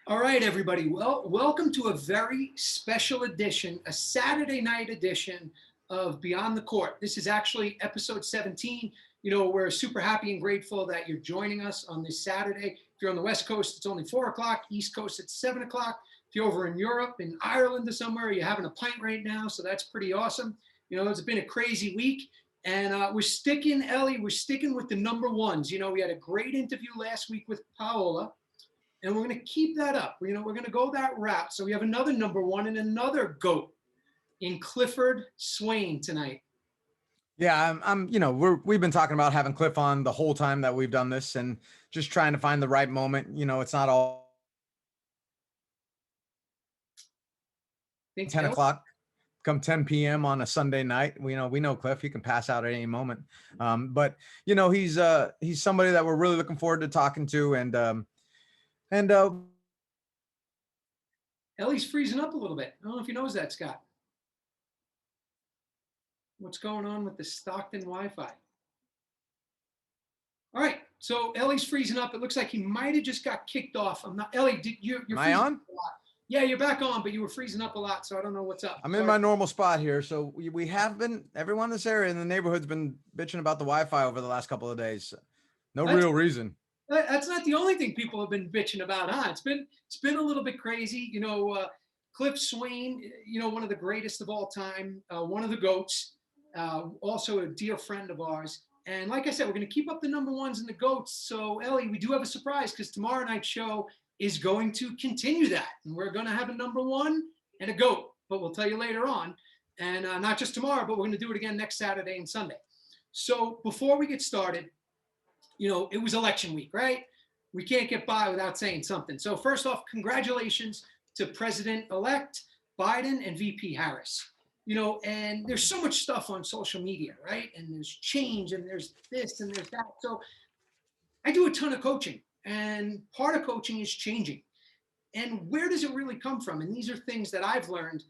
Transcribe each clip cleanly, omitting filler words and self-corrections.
All right, everybody. Well, welcome to a very special edition, a Saturday night edition of Beyond the Court. This is actually episode 17. You know, we're super happy and grateful that you're joining us on this Saturday. If you're on the West Coast, it's only 4 o'clock. East Coast, it's 7 o'clock. If you're over in Europe, in Ireland or somewhere, you're having a pint right now, so that's pretty awesome. You know, it's been a crazy week. And we're sticking with the number ones. You know, we had a great interview last week with Paola. And we're going to keep that up. We're going to go that route. So we have another number one and another GOAT in Clifford Swain tonight. Yeah, we've been talking about having Cliff on the whole time that we've done this and just trying to find the right moment. You know, it's not all 10 o'clock. Come 10 p.m. on a Sunday night. We know Cliff, he can pass out at any moment. But you know, he's somebody that we're really looking forward to talking to. And Ellie's freezing up a little bit. I don't know if you knows that, Scott. What's going on with the Stockton Wi-Fi? All right, so Ellie's freezing up. It looks like he might have just got kicked off. I'm not. Ellie, you're am I on? A lot. Yeah, you're back on, but you were freezing up a lot, so I don't know what's up. I'm in my normal spot here. So we have been, everyone in this area in the neighborhood's been bitching about the Wi-Fi over the last couple of days. No real reason. That's not the only thing people have been bitching about, huh? It's been a little bit crazy. You know, Cliff Swain, you know, one of the greatest of all time, one of the GOATs, also a dear friend of ours. And like I said, we're going to keep up the number ones and the GOATs. So, Ellie, we do have a surprise because tomorrow night's show is going to continue that. And we're going to have a number one and a GOAT, but we'll tell you later on. And not just tomorrow, but we're going to do it again next Saturday and Sunday. So before we get started, you know, it was election week, right? We can't get by without saying something. So first off, congratulations to President-elect Biden and VP Harris. You know, and there's so much stuff on social media, right? And there's change and there's this and there's that. So I do a ton of coaching, and part of coaching is changing. And where does it really come from? And these are things that I've learned,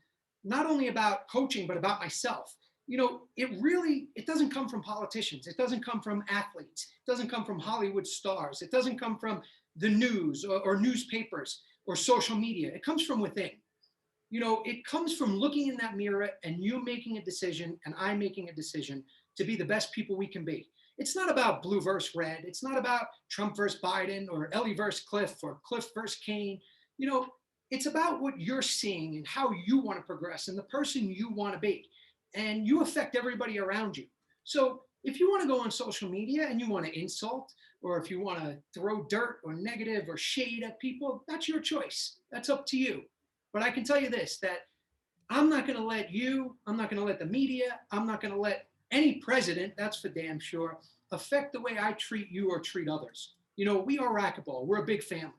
not only about coaching, but about myself. You know, it doesn't come from politicians. It doesn't come from athletes. It doesn't come from Hollywood stars. It doesn't come from the news or newspapers or social media. It comes from within. You know, it comes from looking in that mirror and you making a decision and I making a decision to be the best people we can be. It's not about blue versus red. It's not about Trump versus Biden or Ellie versus Cliff or Cliff versus Kane. You know, it's about what you're seeing and how you want to progress and the person you want to be. And you affect everybody around you. So if you want to go on social media and you want to insult, or if you want to throw dirt or negative or shade at people, that's your choice. That's up to you. But I can tell you this, that I'm not going to let you, I'm not going to let the media, I'm not going to let any president, that's for damn sure, affect the way I treat you or treat others. You know, we are Racquetball. We're a big family.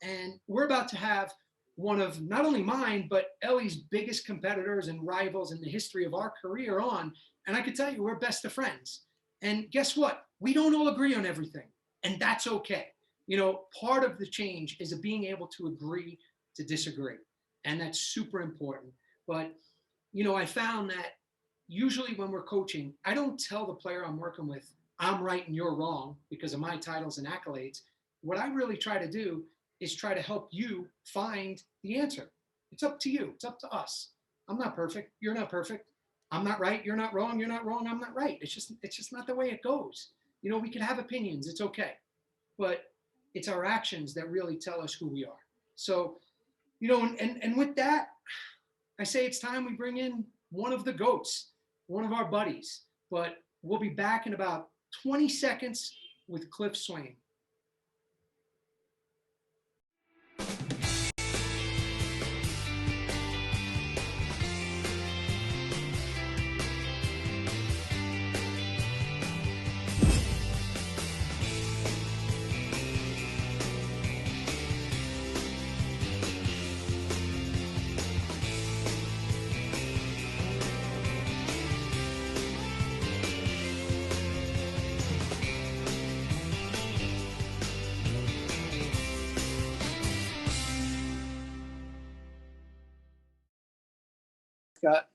And we're about to have one of not only mine, but Ellie's biggest competitors and rivals in the history of our career on. And I can tell you, we're best of friends. And guess what? We don't all agree on everything. And that's okay. You know, part of the change is being able to agree to disagree. And that's super important. But, you know, I found that usually when we're coaching, I don't tell the player I'm working with, I'm right and you're wrong because of my titles and accolades. What I really try to do is try to help you find the answer. It's up to you. It's up to us. I'm not perfect. You're not perfect. I'm not right. You're not wrong. You're not wrong. I'm not right. It's just not the way it goes. You know, we can have opinions. It's okay. But it's our actions that really tell us who we are. So, you know, and with that, I say it's time we bring in one of the GOATs, one of our buddies. But we'll be back in about 20 seconds with Cliff Swain. Scott.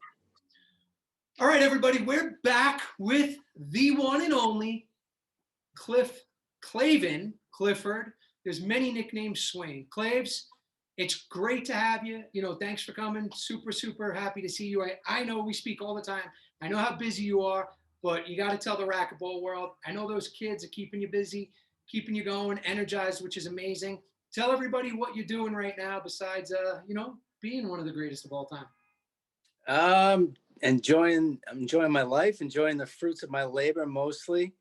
All right, everybody, we're back with the one and only Clifford. There's many nicknames Swain. Claves, It's great to have you. Thanks for coming. Super, super happy to see you. I know we speak all the time. I know how busy you are, but you got to tell the racquetball world. I know those kids are keeping you busy, keeping you going, energized, which is amazing. Tell everybody what you're doing right now besides, being one of the greatest of all time. I'm enjoying my life, enjoying the fruits of my labor mostly.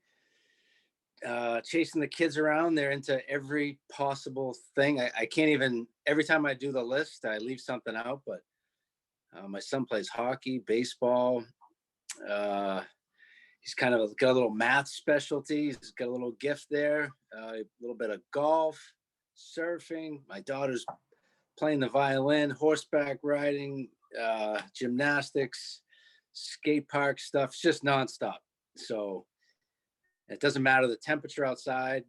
Chasing the kids around. They're into every possible thing. I can't even, every time I do the list, I leave something out, but my son plays hockey, baseball. He's kind of got a little math specialty. He's got a little gift there, a little bit of golf, surfing. My daughter's playing the violin, horseback riding, gymnastics, skate park stuff. It's just nonstop. So it doesn't matter the temperature outside.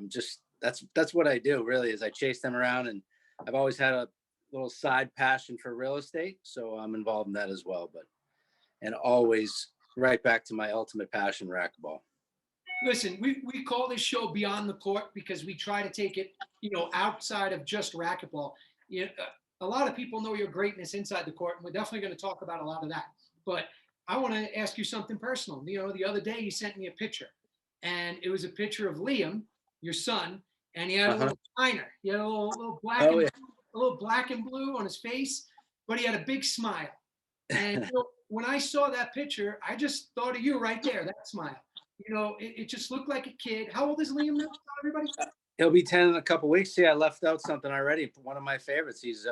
Just that's what I do really, is I chase them around, and I've always had a little side passion for real estate. So I'm involved in that as well, and always right back to my ultimate passion, racquetball. Listen, we call this show Beyond the Court because we try to take it, outside of just racquetball. A lot of people know your greatness inside the court, and we're definitely going to talk about a lot of that. But I want to ask you something personal. The other day you sent me a picture, and it was a picture of Liam, your son, and he had a little shiner. He had a little black a little black and blue on his face, but he had a big smile. And when I saw that picture, I just thought of you right there, that smile. It just looked like a kid. How old is Liam now, everybody? He'll be 10 in a couple of weeks. Yeah, I left out something already. One of my favorites. He's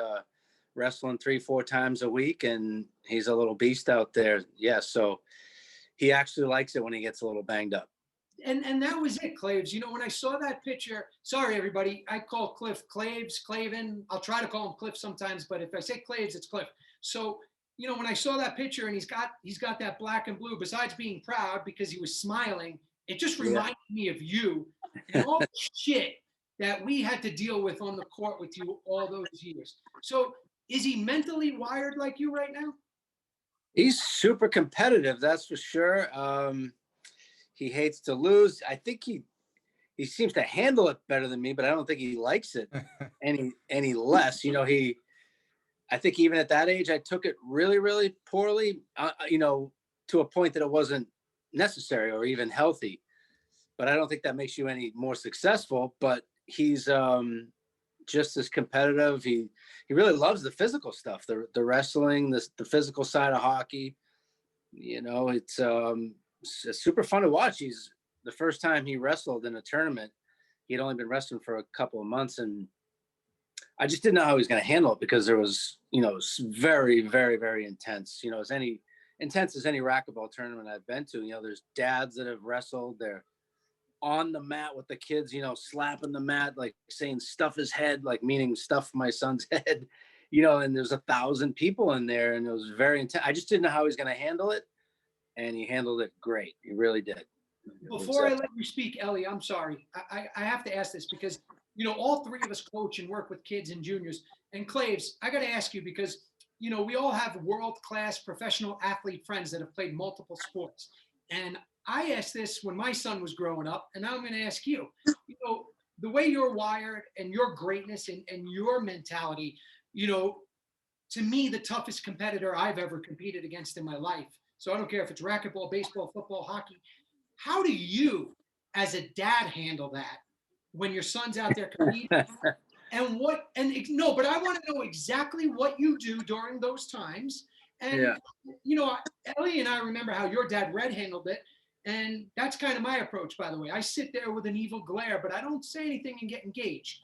wrestling 3-4 times a week, and he's a little beast out there. Yeah, so he actually likes it when he gets a little banged up. And that was it, Claves. When I saw that picture, sorry, everybody, I call Cliff Claves, Clavin. I'll try to call him Cliff sometimes, but if I say Claves, it's Cliff. So, when I saw that picture and he's got that black and blue, besides being proud because he was smiling, it just reminded me of you and all the shit that we had to deal with on the court with you all those years. So is he mentally wired like you right now? He's super competitive, that's for sure. He hates to lose. I think he seems to handle it better than me, but I don't think he likes it any less. I think even at that age, I took it really, really poorly, to a point that it wasn't necessary or even healthy. But I don't think that makes you any more successful. But he's just as competitive. He really loves the physical stuff, the wrestling, the physical side of hockey. It's super fun to watch. The first time he wrestled in a tournament, he had only been wrestling for a couple of months, and I just didn't know how he was going to handle it because there was, it was very, very, very intense. As intense as any racquetball tournament I've been to. There's dads that have wrestled. They're on the mat with the kids, slapping the mat, like saying stuff his head, like meaning stuff my son's head, and there's 1,000 people in there, and it was very intense. I just didn't know how he was going to handle it, and he handled it great. He really did. Before I let you speak, Ellie, I'm sorry. I have to ask this because, all three of us coach and work with kids and juniors. And Claves, I got to ask you because, we all have world-class professional athlete friends that have played multiple sports. And I asked this when my son was growing up, and now I'm going to ask you, the way you're wired and your greatness and your mentality, to me, the toughest competitor I've ever competed against in my life. So I don't care if it's racquetball, baseball, football, hockey. How do you, as a dad, handle that when your son's out there competing? But I want to know exactly what you do during those times. And, Ellie and I remember how your dad Red handled it. And that's kind of my approach, by the way. I sit there with an evil glare, but I don't say anything and get engaged.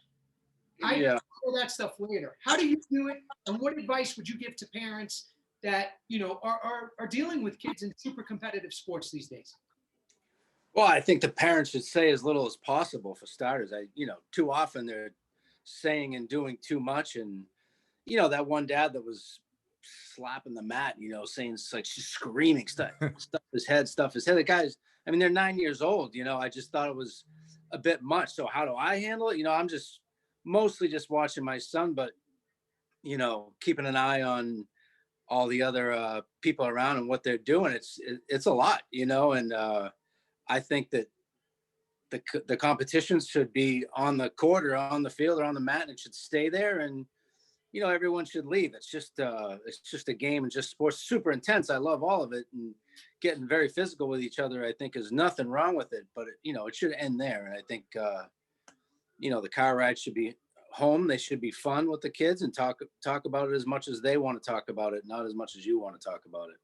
I know that stuff later. How do you do it? And what advice would you give to parents that, are dealing with kids in super competitive sports these days? Well, I think the parents should say as little as possible for starters. Too often they're saying and doing too much. And, that one dad that was slapping the mat, saying it's like she's screaming stuff his head. The guys, they're 9 years old, I just thought it was a bit much. So how do I handle it? I'm just mostly just watching my son, but, keeping an eye on all the other people around and what they're doing. It's a lot, and I think that the competitions should be on the court or on the field or on the mat, and it should stay there. And everyone should leave. It's just a game and just sports, super intense. I love all of it, and getting very physical with each other, I think, is nothing wrong with it, but it should end there. And I think, the car ride should be home. They should be fun with the kids and talk about it as much as they want to talk about it, not as much as you want to talk about it.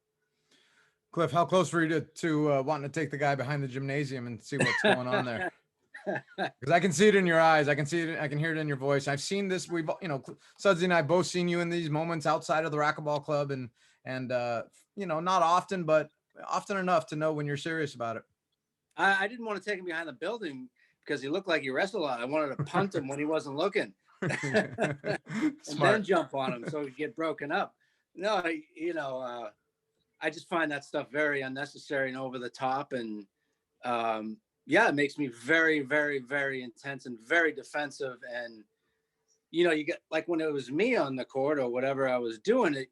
Cliff, how close were you to wanting to take the guy behind the gymnasium and see what's going on there? Because I can see it in your eyes. I can see it. I can hear it in your voice. I've seen this. We've, Sudsy and I both seen you in these moments outside of the racquetball club, and not often, but often enough to know when you're serious about it. I didn't want to take him behind the building because he looked like he wrestled a lot. I wanted to punt him when he wasn't looking, and then jump on him so he'd get broken up. No, I just find that stuff very unnecessary and over the top. And it makes me very, very, very intense and very defensive. And, you get, like, when it was me on the court or whatever I was doing it,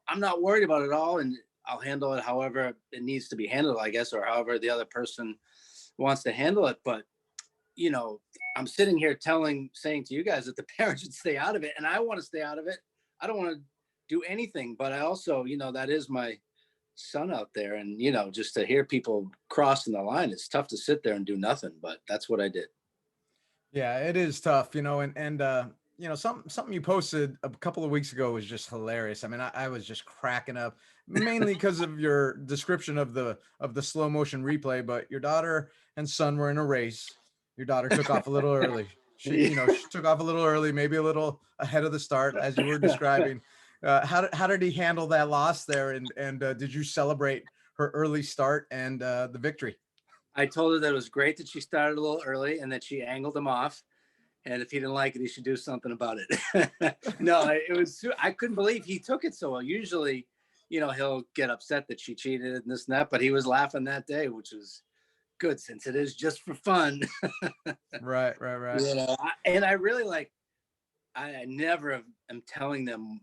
I'm not worried about it all. And I'll handle it however it needs to be handled, I guess, or however the other person wants to handle it. But, I'm sitting here saying to you guys that the parents should stay out of it. And I want to stay out of it. I don't want to do anything, but I also, that is my son out there. And, just to hear people crossing the line, it's tough to sit there and do nothing, but that's what I did. Yeah, it is tough, something you posted a couple of weeks ago was just hilarious. I mean, I was just cracking up, mainly because of your description of the slow motion replay, but your daughter and son were in a race. Your daughter took off a little early. She took off a little early, maybe a little ahead of the start, as you were describing. How did he handle that loss there? And did you celebrate her early start and the victory? I told her that it was great that she started a little early and that she angled him off. And if he didn't like it, he should do something about it. No, I couldn't believe he took it so well. Usually, he'll get upset that she cheated and this and that, but he was laughing that day, which was good since it is just for fun. Right. And I really I never am telling them,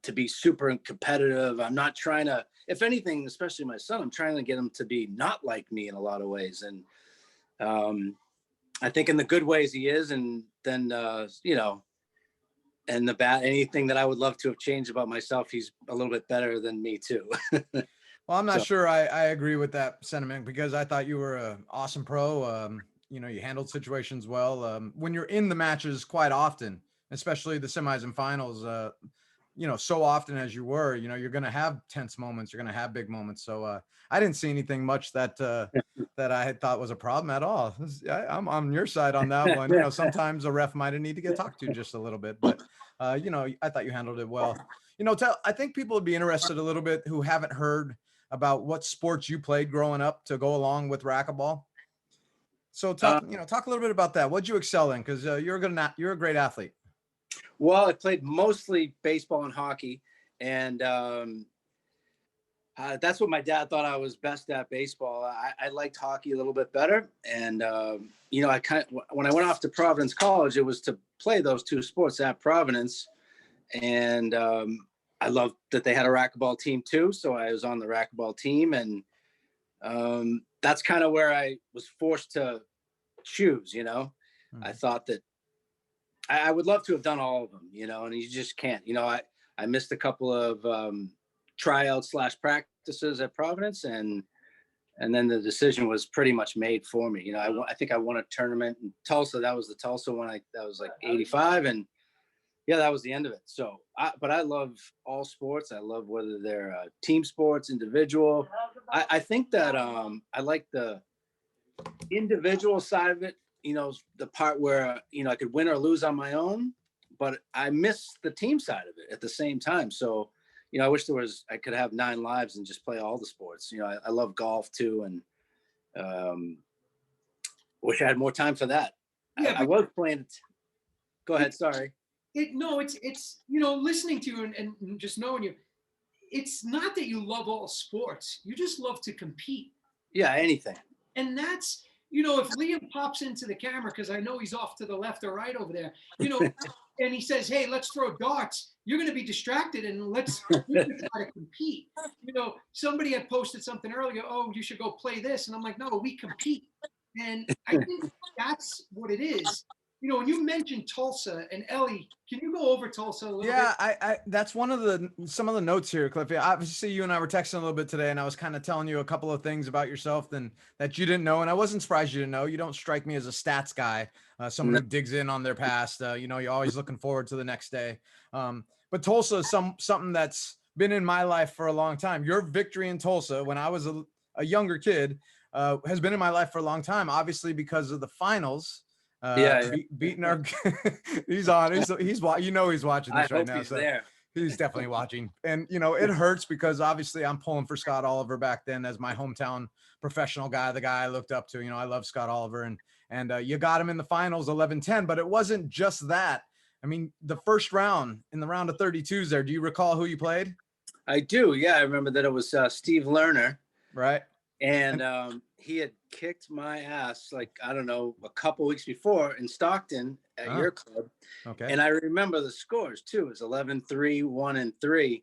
to be super competitive. I'm not trying to, if anything, especially my son, I'm trying to get him to be not like me in a lot of ways. And I think in the good ways he is. And then, and the bad, anything that I would love to have changed about myself, he's a little bit better than me too. Well, I'm not sure I agree with that sentiment, because I thought you were an awesome pro. You handled situations well. When you're in the matches quite often, especially the semis and finals, so often as you were, you're going to have tense moments. You're going to have big moments. So I didn't see anything much that I had thought was a problem at all. I'm on your side on that one. Sometimes a ref might need to get talked to just a little bit, but I thought you handled it well. I think people would be interested a little bit who haven't heard about what sports you played growing up to go along with racquetball. So talk a little bit about that. What'd you excel in? Because you're a great athlete. Well, I played mostly baseball and hockey, and that's what my dad thought I was best at, baseball. I liked hockey a little bit better, and when I went off to Providence College, it was to play those two sports at Providence, and I loved that they had a racquetball team too, so I was on the racquetball team, and that's kind of where I was forced to choose. I thought that I would love to have done all of them, and you just can't. I missed a couple of tryouts / practices at Providence, and then the decision was pretty much made for me. I think I won a tournament in Tulsa. That was the Tulsa one. That was like 85, and yeah, that was the end of it. So, but I love all sports. I love whether they're team sports, individual. I think that I like the individual side of it. The part where, I could win or lose on my own, but I miss the team side of it at the same time. So, I wish I could have 9 lives and just play all the sports. I love golf too. And wish I had more time for that. Yeah, I was playing. Go ahead. Sorry. It's listening to you and just knowing you, it's not that you love all sports. You just love to compete. Yeah, anything. And that's, if Liam pops into the camera, because I know he's off to the left or right over there, and he says, hey, let's throw darts, you're going to be distracted and let's try to compete. Somebody had posted something earlier, oh, you should go play this. And I'm like, no, we compete. And I think that's what it is. you know, when you mentioned Tulsa and Ellie, can you go over Tulsa a little Yeah, bit? I that's one of some of the notes here, Cliffy. Obviously, you and I were texting a little bit today, and I was kind of telling you a couple of things about yourself that you didn't know, and I wasn't surprised you didn't know. You don't strike me as a stats guy, someone No, who digs in on their past. You know, you're always looking forward to the next day. But Tulsa is something that's been in my life for a long time. Your victory in Tulsa when I was a younger kid has been in my life for a long time. Obviously, because of the finals yeah, beating our he's on he's you know he's watching I this right hope now, he's so there. he's definitely watching. And you know it hurts because obviously I'm pulling for Scott Oliver back then as my hometown professional guy, the guy I looked up to. You know, I love Scott Oliver, and you got him in the finals 11-10, but it wasn't just that. I mean, the first round in the round of 32s there, do you recall who you played? I do. Yeah, I remember that it was Steve Lerner. Right. And he had kicked my ass, like, I don't know, a couple weeks before in Stockton at Oh, your club. okay. And I remember the scores too. It was 11-3, 1-3.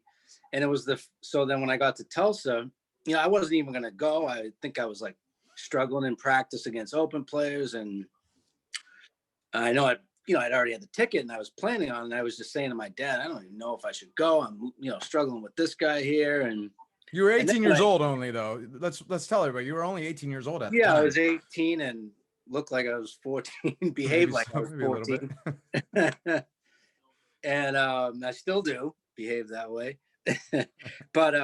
And it was so then when I got to Tulsa, you know, I wasn't even going to go. I think I was like struggling in practice against open players. And I know I'd already had the ticket and I was planning on it. And I was just saying to my dad, I don't even know if I should go. I'm, struggling with this guy here. And You were 18 then years old only, though. Let's tell everybody you were only 18 years old at the yeah, time. I was 18 and looked like I was 14, behaved like I was Maybe a little 14. bit. And I still do behave that way. But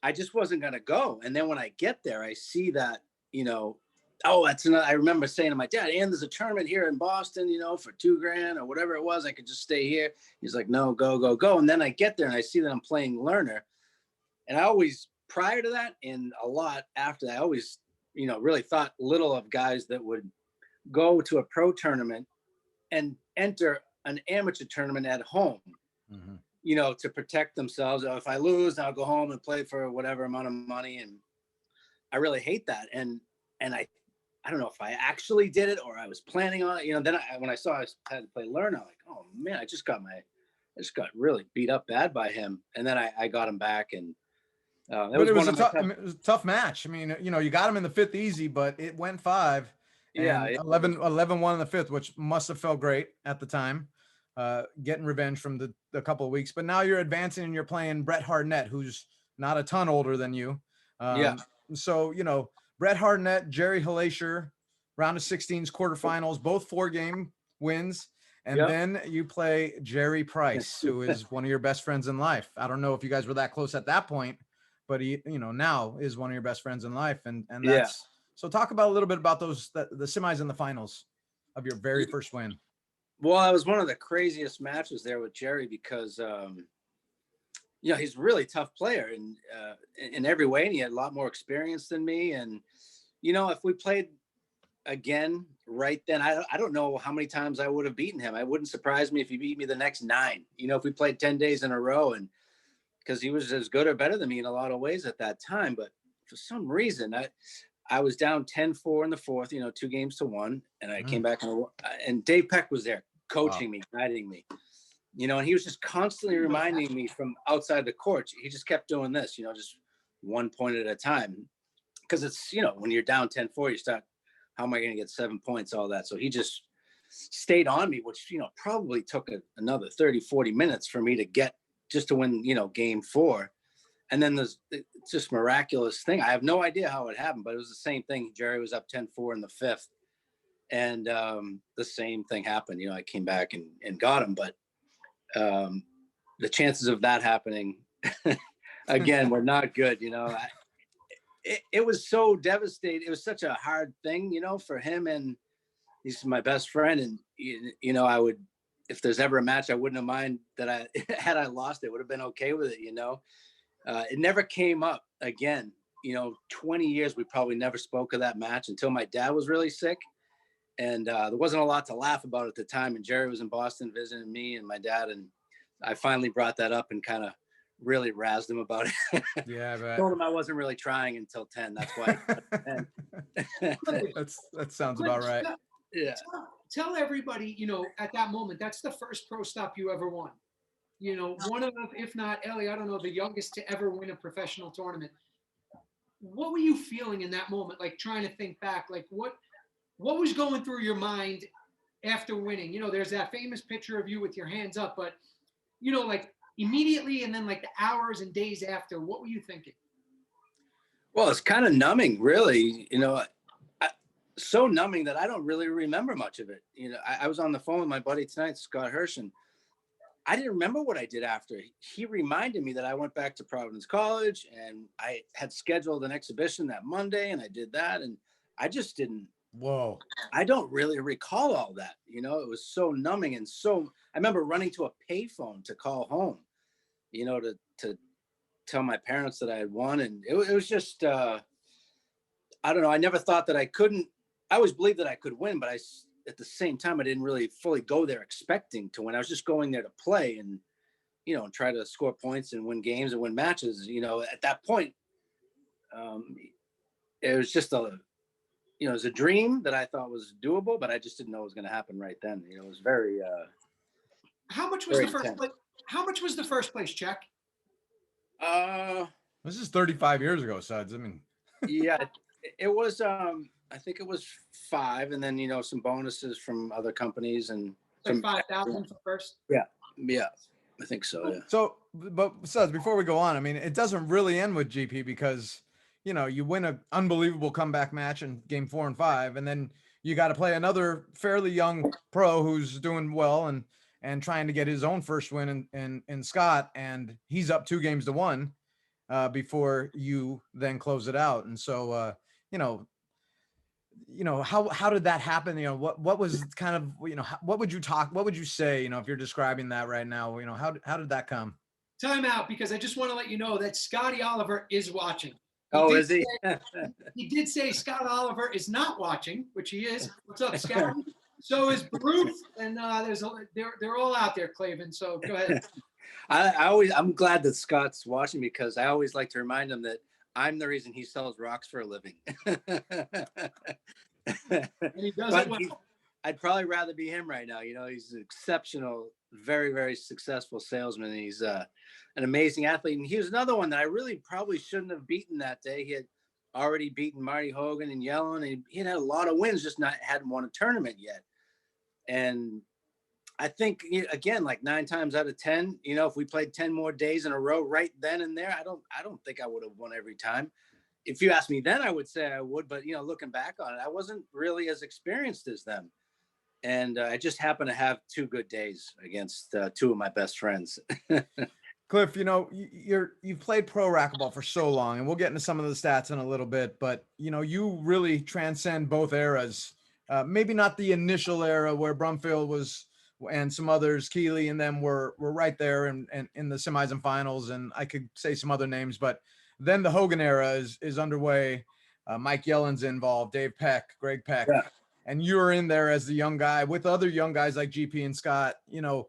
I just wasn't going to go. And then when I get there, I see that, oh, that's another, I remember saying to my dad, and there's a tournament here in Boston, for $2,000 or whatever it was. I could just stay here. He's like, no, go, go, go. And then I get there and I see that I'm playing Lerner. And I always, prior to that and a lot after that, I always, really thought little of guys that would go to a pro tournament and enter an amateur tournament at home, to protect themselves. If I lose, I'll go home and play for whatever amount of money. And I really hate that. And I don't know if I actually did it or I was planning on it. Then when I saw I had to play Lerner, I'm like, oh man, I just got really beat up bad by him. And then I got him back, and But it was it was a tough match. I mean, you got him in the fifth easy, but it went 5 and 11-1 in the fifth, which must have felt great at the time, getting revenge from the couple of weeks. But now you're advancing and you're playing Brett Hartnett, who's not a ton older than you. So, Brett Hartnett, Jerry Halacher, round of 16s, quarterfinals, both 4-game wins. And then you play Jerry Price, who is one of your best friends in life. I don't know if you guys were that close at that point, but he, now is one of your best friends in life. And that's, so talk about a little bit about the semis and the finals of your very first win. Well, it was one of the craziest matches there with Jerry because, he's a really tough player and in every way, and he had a lot more experience than me. And, if we played again right then, I don't know how many times I would have beaten him. It wouldn't surprise me if he beat me the next 9, if we played 10 days in a row, and because he was as good or better than me in a lot of ways at that time. But for some reason, I was down 10-4 in the fourth, 2-1, and I came back and Dave Peck was there coaching me, guiding me, and he was just constantly reminding me from outside the court. He just kept doing this, just 1 point at a time. Because it's, when you're down 10-4, you start, how am I going to get 7 points, all that. So he just stayed on me, which, probably took another 30-40 minutes for me to get just to win, game 4. And then it's just miraculous thing. I have no idea how it happened, but it was the same thing. Jerry was up 10-4 in the 5th. And the same thing happened. I came back and got him. But the chances of that happening again were not good. It was so devastating. It was such a hard thing, for him. And he's my best friend. And, I would, if there's ever a match, I wouldn't have mind that had I lost, it would have been okay with it. It never came up again. 20 years, we probably never spoke of that match until my dad was really sick. And there wasn't a lot to laugh about at the time. And Jerry was in Boston visiting me and my dad. And I finally brought that up and kind of really razzed him about it. Yeah, but told him I wasn't really trying until 10. That's why. that sounds about right. Yeah. Tell everybody, at that moment, that's the first pro stop you ever won. One of, if not Ellie, I don't know, the youngest to ever win a professional tournament. What were you feeling in that moment? Like trying to think back, like what was going through your mind after winning? You know, there's that famous picture of you with your hands up, but you know, like immediately and then like the hours and days after, what were you thinking? Well, it's kind of numbing, really. You know, so numbing that I don't really remember much of it. You know, I was on the phone with my buddy tonight, Scott Hirsch, and I didn't remember what I did after. He reminded me that I went back to Providence College and I had scheduled an exhibition that Monday, and I did that, and I just didn't. Whoa. I don't really recall all that. You know, it was so numbing and so. I remember running to a payphone to call home. You know, to tell my parents that I had won, and it was just. I don't know. I never thought that I couldn't. I always believed that I could win, but at the same time, I didn't really fully go there expecting to win. I was just going there to play and, you know, and try to score points and win games and win matches. You know, at that point, it was just it was a dream that I thought was doable, but I just didn't know it was going to happen right then. You know, it was very. How much was the first place? How much was the first place check? This is 35 years ago, Suds. I mean, yeah, it was. I think it was 5, and then, you know, some bonuses from other companies and Like 5,000 for first. Yeah, I think so. Yeah. so, but Suds, before we go on, I mean, it doesn't really end with GP because, you know, you win an unbelievable comeback match in game 4 and 5, and then you got to play another fairly young pro who's doing well and trying to get his own first win in Scott, and he's up 2 games to 1 before you then close it out. And so, how did that happen? You know, what was kind of, you know, what would you say, you know, if you're describing that right now, you know, how did that come? Time out, because I just want to let you know that Scotty Oliver is watching. Is he? He did say Scott Oliver is not watching, which he is. What's up, Scotty? So is Bruce, and they're all out there, Clavin. So go ahead. I'm glad that Scott's watching, because I always like to remind him that I'm the reason he sells rocks for a living. And he does it well. I'd probably rather be him right now. You know, he's an exceptional, very, very successable salesman. He's an amazing athlete. And he was another one that I really probably shouldn't have beaten that day. He had already beaten Marty Hogan and Yellen, and he had a lot of wins, just hadn't won a tournament yet. And I think, again, like 9 times out of 10, you know, if we played 10 more days in a row right then and there, I don't think I would have won every time. If you asked me then, I would say I would. But, you know, looking back on it, I wasn't really as experienced as them. And I just happened to have 2 good days against 2 of my best friends. Cliff, you know, you've played pro racquetball for so long, and we'll get into some of the stats in a little bit, but, you know, you really transcend both eras. Maybe not the initial era where Brumfield was and some others, Keeley and them were right there and in the semis and finals, and I could say some other names, but then the Hogan era is underway. Mike Yellen's involved, Dave Peck, Greg Peck, Yeah. And you're in there as the young guy with other young guys like GP and Scott, you know,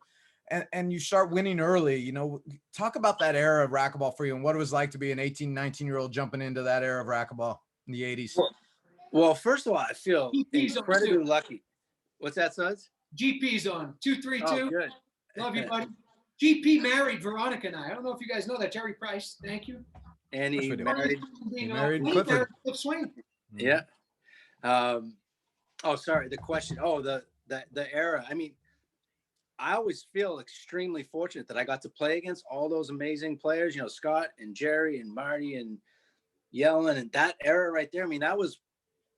and you start winning early. You know, talk about that era of racquetball for you and what it was like to be an 18, 19-year-old jumping into that era of racquetball in the 80s. Well, first of all, I feel GP's incredibly lucky. What's that, Suds? GP's on 232. Oh, good. Love you, buddy. GP married Veronica and I don't know if you guys know that. Jerry Price, thank you. And he married Clifford. Cliff Swain. Yeah. Sorry. The question. The era. I mean, I always feel extremely fortunate that I got to play against all those amazing players. You know, Scott and Jerry and Marty and Yellen, and that era right there. I mean, that was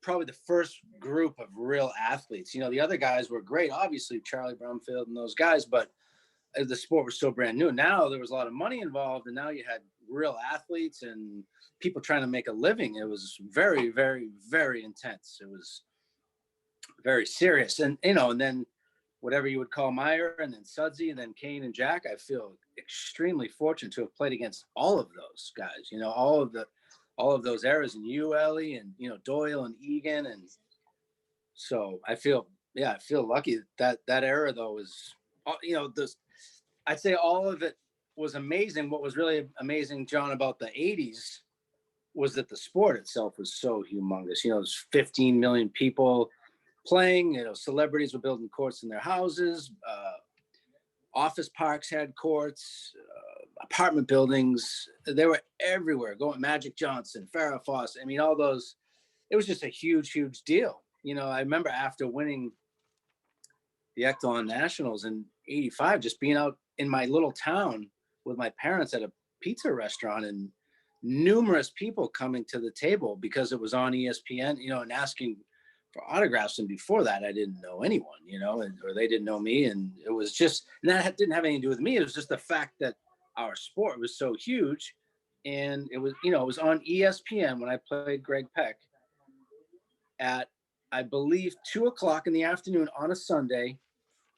probably the first group of real athletes. You know, the other guys were great, obviously Charlie Brumfield and those guys, but the sport was so brand new. Now there was a lot of money involved, and now you had real athletes and people trying to make a living. It was very, very, very intense. It was very serious. And, you know, and then whatever you would call Meyer, and then Sudsy, and then Kane and Jack, I feel extremely fortunate to have played against all of those guys, you know, all of those eras, and you, Ellie, and, you know, Doyle and Egan. And so I feel lucky that era though was, you know, I'd say all of it was amazing. What was really amazing, John, about the 80s was that the sport itself was so humongous. You know, there's 15 million people playing, you know, celebrities were building courts in their houses, office parks had courts, apartment buildings, they were everywhere, going Magic Johnson, Farrah Fawcett. I mean, all those, it was just a huge, huge deal. You know, I remember after winning the Echelon Nationals in '85, just being out in my little town with my parents at a pizza restaurant, and numerous people coming to the table because it was on ESPN, and asking for autographs. And before that, I didn't know anyone, or they didn't know me. And it was just, and that didn't have anything to do with me. It was just the fact that our sport was so huge. And it was, it was on ESPN when I played Greg Peck at, I believe, 2:00 in the afternoon on a Sunday.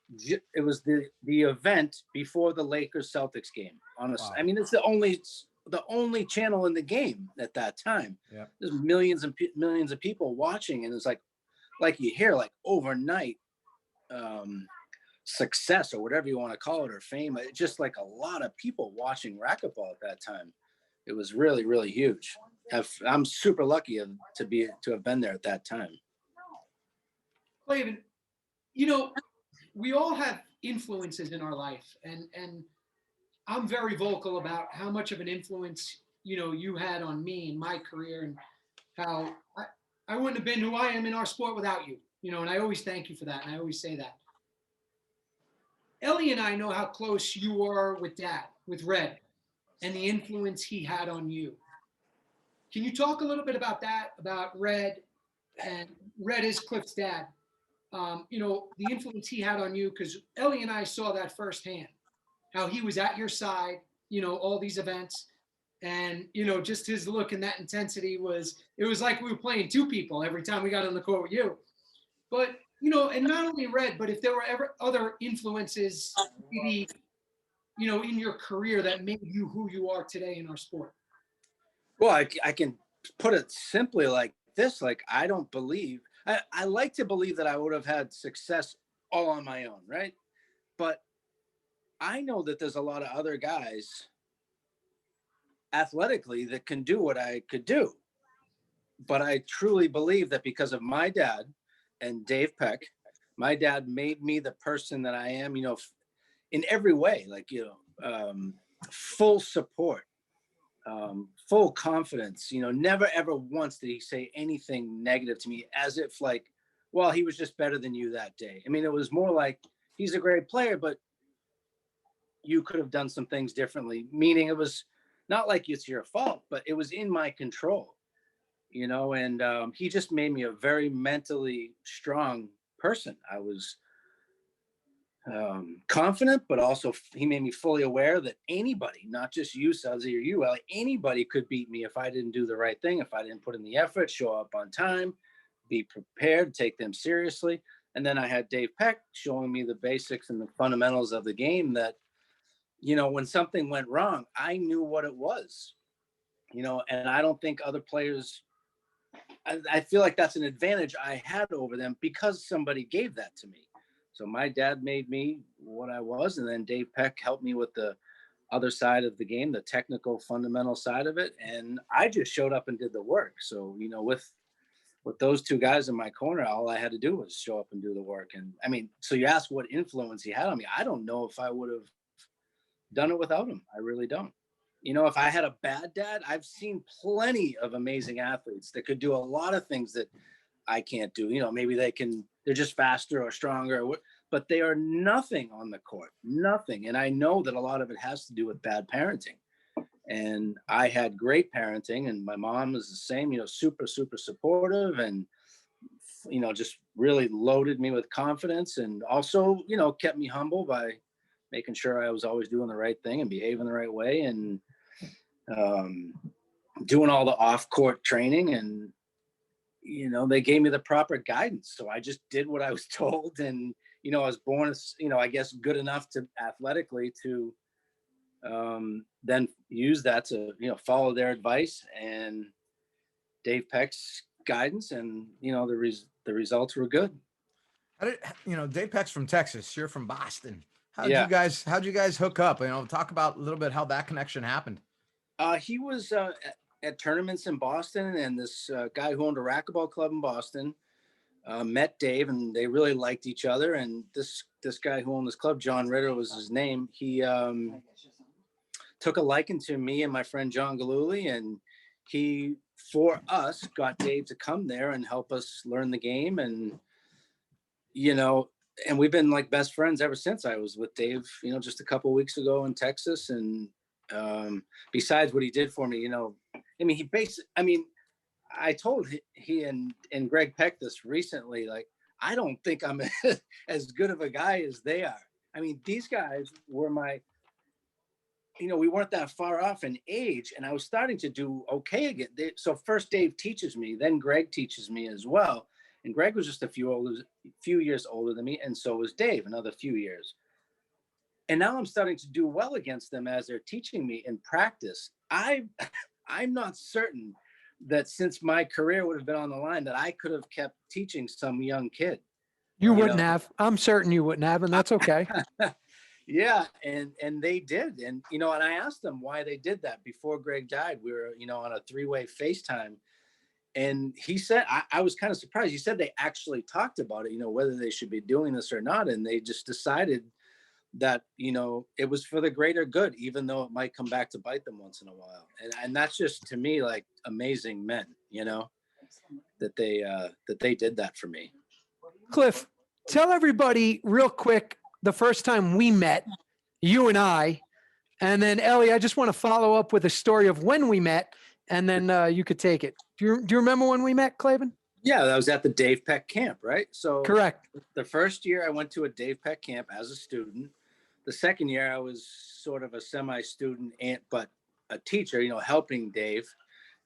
It was the event before the Lakers Celtics game. Wow. I mean, it's the only channel in the game at that time. Yeah. There's millions and millions of people watching, and it's like you hear, like, overnight success, or whatever you want to call it, or fame. It's just like a lot of people watching racquetball at that time. It was really, really huge. I'm super lucky to have been there at that time. Clavin, we all have influences in our life, and I'm very vocal about how much of an influence, you had on me in my career, and how I wouldn't have been who I am in our sport without you, and I always thank you for that. And I always say that. Ellie and I know how close you are with Dad, with Red, and the influence he had on you. Can you talk a little bit about that, about Red? And Red is Cliff's dad. The influence he had on you, because Ellie and I saw that firsthand, how he was at your side, all these events. And, just his look and that intensity it was like we were playing two people every time we got on the court with you. But, and not only Red, but if there were ever other influences, maybe, in your career that made you who you are today in our sport. Well, I can put it simply like this. Like, I don't believe, I like to believe that I would have had success all on my own, right? But I know that there's a lot of other guys athletically that can do what I could do. But I truly believe that because of my dad and Dave Peck, my dad made me the person that I am, in every way, like, full support, full confidence, never, ever once did he say anything negative to me, as if like, well, he was just better than you that day. I mean, it was more like, he's a great player, but you could have done some things differently. Meaning it was not like it's your fault, but it was in my control, and he just made me a very mentally strong person. I was confident, but also he made me fully aware that anybody, not just you, Suzy, or you, Ellie, anybody could beat me if I didn't do the right thing, if I didn't put in the effort, show up on time, be prepared, take them seriously. And then I had Dave Peck showing me the basics and the fundamentals of the game that, when something went wrong, I knew what it was, and I don't think other players, I feel like that's an advantage I had over them because somebody gave that to me. So my dad made me what I was, and then Dave Peck helped me with the other side of the game, the technical, fundamental side of it, and I just showed up and did the work. So, with those two guys in my corner, all I had to do was show up and do the work. And I mean, so you ask what influence he had on me. I don't know if I would have done it without him. I really don't. If I had a bad dad, I've seen plenty of amazing athletes that could do a lot of things that I can't do. Maybe they're just faster or stronger, but they are nothing on the court, nothing. And I know that a lot of it has to do with bad parenting. And I had great parenting, and my mom was the same, super, super supportive, and, just really loaded me with confidence, and also, kept me humble by making sure I was always doing the right thing and behaving the right way, and doing all the off-court training. And, they gave me the proper guidance. So I just did what I was told. And, I was born, I guess, good enough to athletically to then use that to, follow their advice and Dave Peck's guidance. And, the results were good. How did, Dave Peck's from Texas. You're from Boston. How'd Yeah. you guys hook up? Talk about a little bit how that connection happened. He was at tournaments in Boston, and this guy who owned a racquetball club in Boston met Dave, and they really liked each other. And this guy who owned this club, John Ritter was his name. He took a liking to me and my friend John Galuli, and he, for us, got Dave to come there and help us learn the game. And and we've been like best friends ever since. I was with Dave, just a couple of weeks ago in Texas. And besides what he did for me, I told he and Greg Peck this recently, like, I don't think I'm as good of a guy as they are. I mean, these guys were we weren't that far off in age, and I was starting to do okay again. So first Dave teaches me, then Greg teaches me as well. And Greg was just a few years older than me, and so was Dave, another few years. And now I'm starting to do well against them as they're teaching me in practice. I'm not certain that since my career would have been on the line that I could have kept teaching some young kid. You wouldn't have. I'm certain you wouldn't have, and that's okay. Yeah, and they did. And and I asked them why they did that before Greg died. We were, on a 3-way FaceTime. And he said, I was kind of surprised. He said they actually talked about it, whether they should be doing this or not. And they just decided that, it was for the greater good, even though it might come back to bite them once in a while. And that's just, to me, like amazing men, that they did that for me. Cliff, tell everybody real quick the first time we met, you and I, and then Ellie, I just want to follow up with a story of when we met, and then you could take it. Do you remember when we met, Clavin? Yeah, that was at the Dave Peck camp, right? So correct. The first year I went to a Dave Peck camp as a student. The second year I was sort of a semi-student, but a teacher, helping Dave.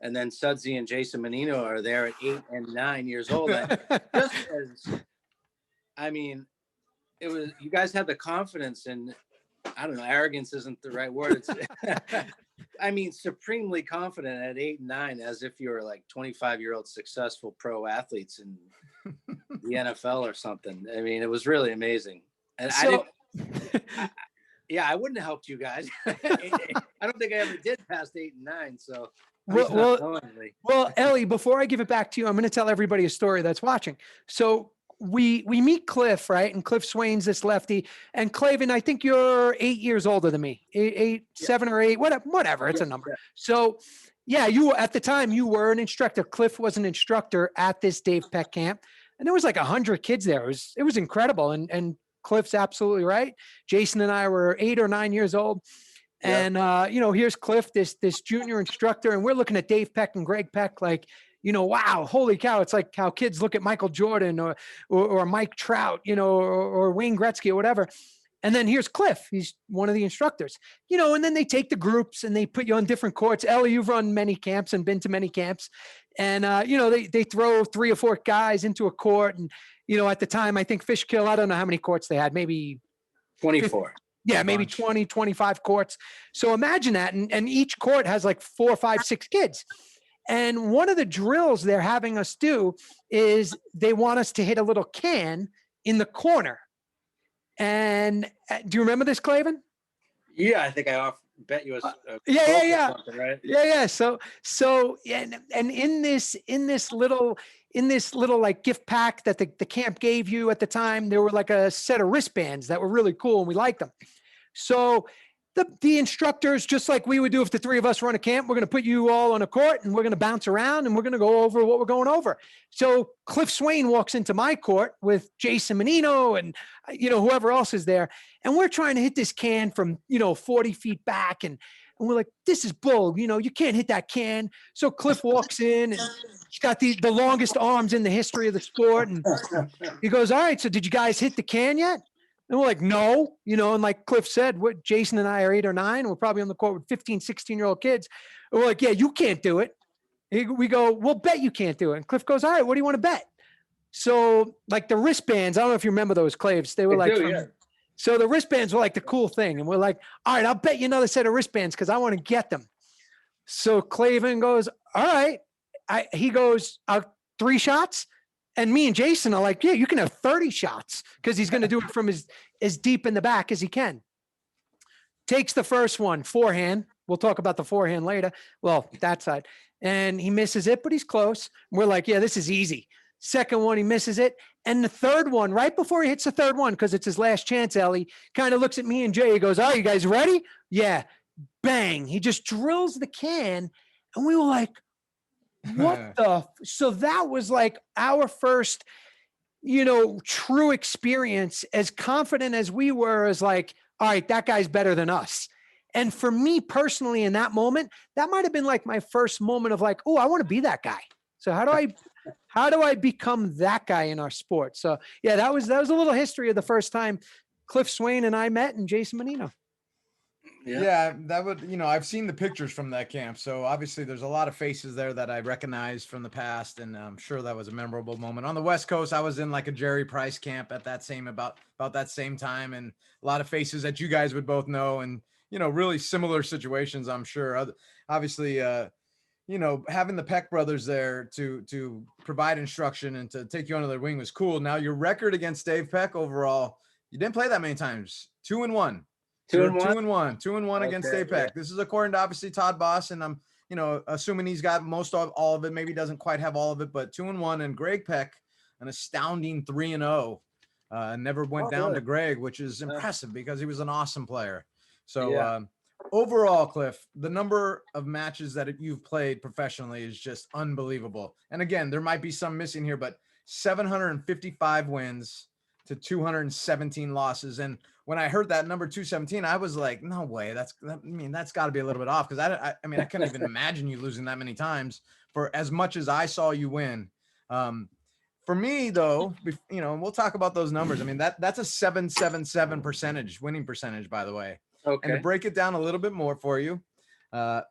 And then Sudsy and Jason Menino are there at 8 and 9 years old. It was, you guys had the confidence, and I don't know, arrogance isn't the right word. It's supremely confident at 8 and 9, as if you were like 25-year-old successful pro athletes in the NFL or something. It was really amazing. And I wouldn't have helped you guys. I don't think I ever did past 8 and 9. So well, Ellie, before I give it back to you, I'm going to tell everybody a story that's watching. So we meet Cliff, right? And Cliff Swain's this lefty. And Clavin, I think you're 8 years older than me. 7 or 8, whatever. It's a number. So yeah, you at the time you were an instructor. Cliff was an instructor at this Dave Peck camp, and there was like 100 kids there. It was incredible. And Cliff's absolutely right. Jason and I were 8 or 9 years old. And here's Cliff, this junior instructor, and we're looking at Dave Peck and Greg Peck like, wow, holy cow. It's like how kids look at Michael Jordan or Mike Trout, or Wayne Gretzky or whatever. And then here's Cliff. He's one of the instructors, and then they take the groups and they put you on different courts. Ellie, you've run many camps and been to many camps. And, they throw 3 or 4 guys into a court. And, at the time, I think Fishkill, I don't know how many courts they had, maybe 24. 50, yeah, maybe 20, 25 courts. So imagine that. And each court has like 4, 5, 6 kids. And one of the drills they're having us do is they want us to hit a little can in the corner. And do you remember this, Clavin? Yeah, I think I bet you a yeah. Right? Yeah. So and in this little like gift pack that the camp gave you at the time, there were like a set of wristbands that were really cool and we liked them. So the instructors, just like we would do if the 3 of us run a camp, we're going to put you all on a court and we're going to bounce around and we're going to go over what we're going over. So Cliff Swain walks into my court with Jason Menino and, whoever else is there. And we're trying to hit this can from, 40 feet back. And we're like, this is bull, you can't hit that can. So Cliff walks in and he's got the longest arms in the history of the sport. And he goes, all right, so did you guys hit the can yet? And we're like, no, and like Cliff said, Jason and I are 8 or 9. We're probably on the court with 15, 16-year-old kids. And we're like, yeah, you can't do it. We go, we'll bet you can't do it. And Cliff goes, all right, what do you want to bet? So like the wristbands, I don't know if you remember those, Claves. They were So the wristbands were like the cool thing. And we're like, all right, I'll bet you another set of wristbands because I want to get them. So Clavin goes, all right. He goes, 3 shots? And me and Jason are like, yeah, you can have 30 shots because he's going to do it from as deep in the back as he can. Takes the first one, forehand. We'll talk about the forehand later. Well, that side. And he misses it, but he's close. We're like, yeah, this is easy. Second one, he misses it. And the third one, right before he hits the third one, because it's his last chance, Ellie, kind of looks at me and Jay. He goes, oh, you guys ready? Yeah. Bang. He just drills the can. And we were like, what the? So that was like our first true experience, as confident as we were, as like, all right, that guy's better than us. And for me personally, in that moment, that might have been like my first moment of like, oh, I want to be that guy. So how do I become that guy in our sport? So yeah, that was a little history of the first time Cliff Swain and I met, and Jason Menino. Yeah, that would, I've seen the pictures from that camp. So obviously there's a lot of faces there that I recognize from the past. And I'm sure that was a memorable moment. On the West Coast, I was in like a Jerry Price camp at that same, about that same time. And a lot of faces that you guys would both know, and, really similar situations, I'm sure. Obviously, having the Peck brothers there to provide instruction and to take you under their wing was cool. Now your record against Dave Peck overall, you didn't play that many times. 2-1. 2-1 against Dave Peck. Yeah. This is according to obviously Todd Boss, and I'm, assuming he's got most of all of it. Maybe doesn't quite have all of it, but 2-1. And Greg Peck, an astounding 3-0. Never went down to Greg, which is impressive because he was an awesome player. So overall, Cliff, the number of matches that you've played professionally is just unbelievable. And again, there might be some missing here, but 755 wins to 217 losses. And when I heard that number 217, I was like, no way. That's got to be a little bit off, because I couldn't even imagine you losing that many times for as much as I saw you win. For me, though, we'll talk about those numbers. I mean, that's a 777 winning percentage, by the way. Okay. And to break it down a little bit more for you,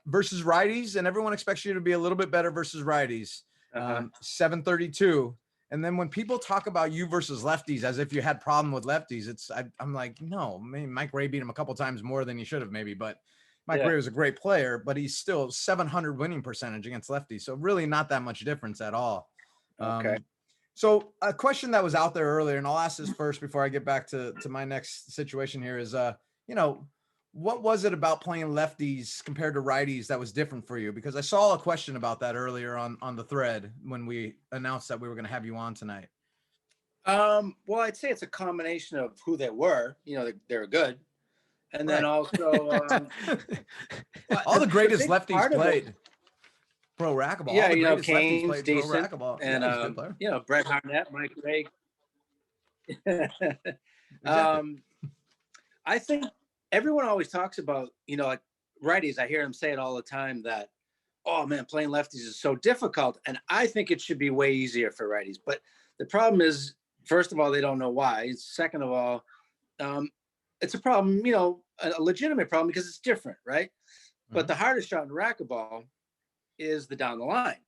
versus righties, and everyone expects you to be a little bit better versus righties, 732. And then when people talk about you versus lefties as if you had problem with lefties, I'm like, no, maybe Mike Ray beat him a couple times more than he should have maybe, but Mike Ray was a great player, but he's still 700 winning percentage against lefties. So really not that much difference at all. Okay. So a question that was out there earlier, and I'll ask this first before I get back to my next situation here is, what was it about playing lefties compared to righties that was different for you? Because I saw a question about that earlier on the thread when we announced that we were going to have you on tonight. Well, I'd say it's a combination of who they were. They were good. And then also all the greatest lefties played pro racquetball. Yeah, Kane's decent. And, Brett Harnett, Mike Ray. I think everyone always talks about, like righties. I hear them say it all the time that, oh man, playing lefties is so difficult. And I think it should be way easier for righties. But the problem is, first of all, they don't know why. Second of all, it's a problem, a legitimate problem because it's different, right? Mm-hmm. But the hardest shot in racquetball is the down the line,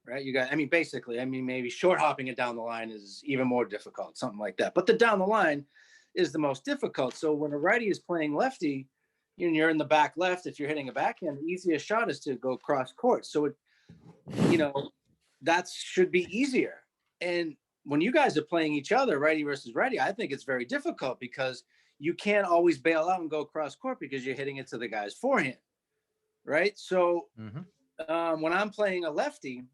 right? Basically, maybe short hopping it down the line is even more difficult, something like that. But the down the line is the most difficult. So when a righty is playing lefty, you're in the back left. If you're hitting a backhand, the easiest shot is to go cross court. So that should be easier. And when you guys are playing each other, righty versus righty, I think it's very difficult because you can't always bail out and go cross court because you're hitting it to the guy's forehand, right? So when I'm playing a lefty,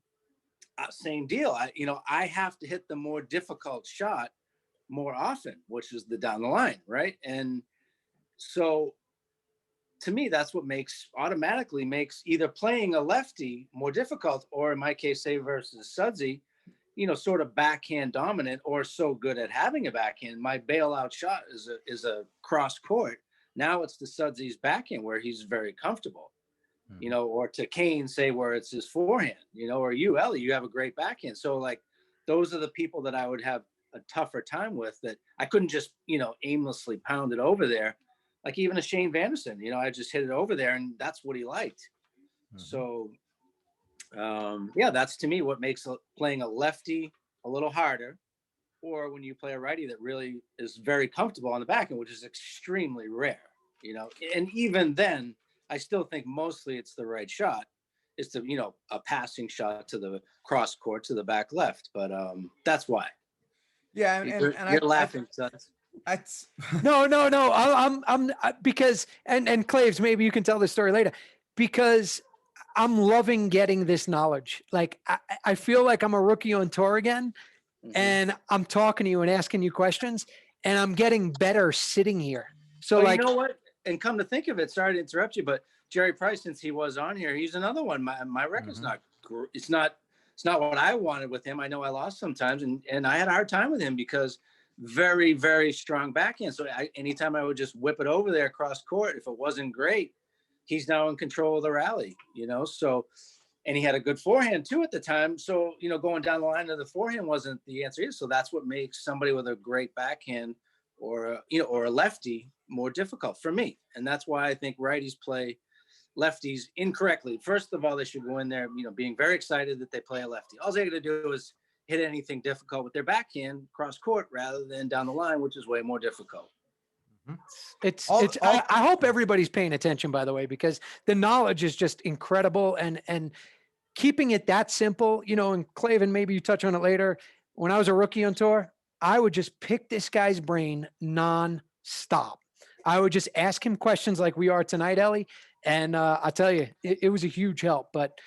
same deal. I have to hit the more difficult shot more often, which is the down the line, right? And so to me, that's what automatically makes either playing a lefty more difficult, or in my case, say versus Sudsy, sort of backhand dominant or so good at having a backhand. My bailout shot is a cross court. Now it's the Sudsy's backhand where he's very comfortable, or to Kane, say, where it's his forehand, or you, Ellie, you have a great backhand. So like, those are the people that I would have a tougher time with, that I couldn't just, aimlessly pound it over there. Like even a Shane Vanderson, I just hit it over there and that's what he liked. Mm-hmm. So, that's to me what makes playing a lefty a little harder, or when you play a righty that really is very comfortable on the backhand, which is extremely rare, and even then I still think mostly it's the right shot. It's the, a passing shot to the cross court to the back left. But that's why. Yeah, and you're laughing, Sons. No. I'm because and Claves, maybe you can tell this story later, because I'm loving getting this knowledge. Like I feel like I'm a rookie on tour again, and I'm talking to you and asking you questions, and I'm getting better sitting here. So you know what? And come to think of it, sorry to interrupt you, but Jerry Price, since he was on here, he's another one. My record's not it's not what I wanted with him. I know I lost sometimes, and I had a hard time with him because very, very strong backhand. So anytime I would just whip it over there across court, if it wasn't great, he's now in control of the rally, so, and he had a good forehand too at the time. So, going down the line of the forehand wasn't the answer either. So that's what makes somebody with a great backhand or a lefty more difficult for me. And that's why I think righties play lefties incorrectly. First of all, they should go in there, being very excited that they play a lefty. All they got to do is hit anything difficult with their backhand cross court rather than down the line, which is way more difficult. I hope everybody's paying attention, by the way, because the knowledge is just incredible, and keeping it that simple, and Clavin, maybe you touch on it later. When I was a rookie on tour, I would just pick this guy's brain non-stop. I would just ask him questions like we are tonight, Ellie. And I'll tell you, it was a huge help. But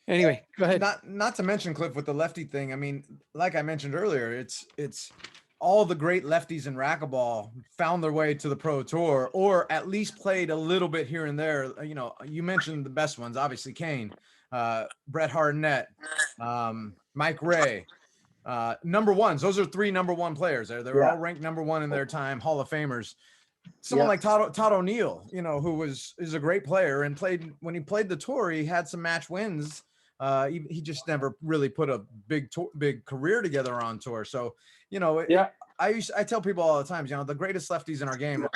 anyway, go ahead. Not to mention, Cliff, with the lefty thing. I mean, like I mentioned earlier, it's all the great lefties in racquetball found their way to the pro tour, or at least played a little bit here and there. You mentioned the best ones, obviously Kane, Bret Hart, Mike Ray, number ones. Those are 3 number 1 players there. They were all ranked number 1 in their time, Hall of Famers. Someone like Todd O'Neill, who is a great player and when he played the tour, he had some match wins. He just never really put a big career together on tour. So, I tell people all the time, the greatest lefties in our game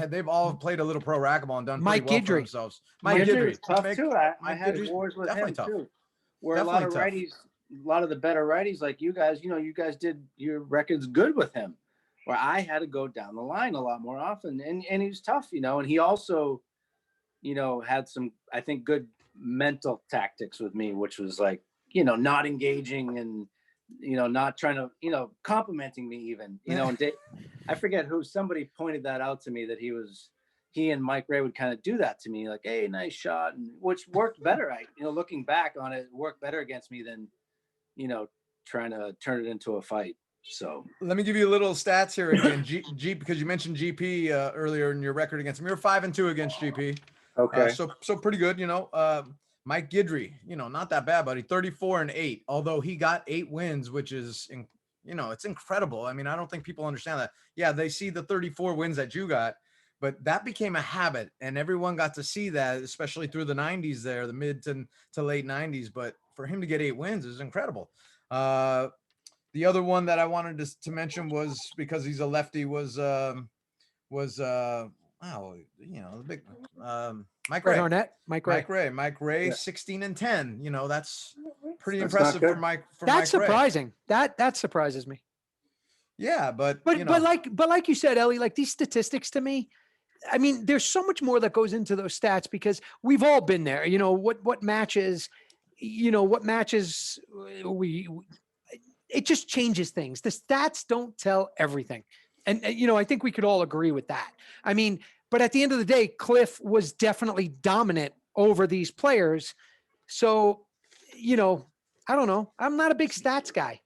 they've all played a little pro racquetball and done Mike pretty well for Guidry. themselves. Mike Guidry was tough too. I had Guidry's wars with him tough. too. Where Definitely a lot of righties, a lot of the better righties like you guys, you guys did your records good with him. Where I had to go down the line a lot more often, and he was tough, and he also, had some, I think, good mental tactics with me, which was like, not engaging and, not trying to, complimenting me even, and I forget somebody pointed that out to me, that he and Mike Ray would kind of do that to me, like, hey, nice shot, and which worked better. Looking back on it, worked better against me than, trying to turn it into a fight. So let me give you a little stats here again. G because you mentioned GP earlier in your record against him. You're 5-2 against GP. Okay. So pretty good, Mike Guidry, not that bad, buddy. 34-8, although he got 8 wins, which is, it's incredible. I mean, I don't think people understand that. Yeah, they see the 34 wins that you got, but that became a habit, and everyone got to see that, especially through the 90s there, the mid to late 90s. But for him to get 8 wins is incredible. The other one that I wanted to mention was, because he's a lefty, was the big Mike Ray. Mike Ray, 16-10. That's pretty impressive for Mike. That's surprising. That surprises me. Yeah, but like you said, Ellie, like these statistics to me, I mean, there's so much more that goes into those stats, because we've all been there. What matches it just changes things. The stats don't tell everything. And, I think we could all agree with that. I mean, but at the end of the day, Cliff was definitely dominant over these players. So, I don't know. I'm not a big stats guy.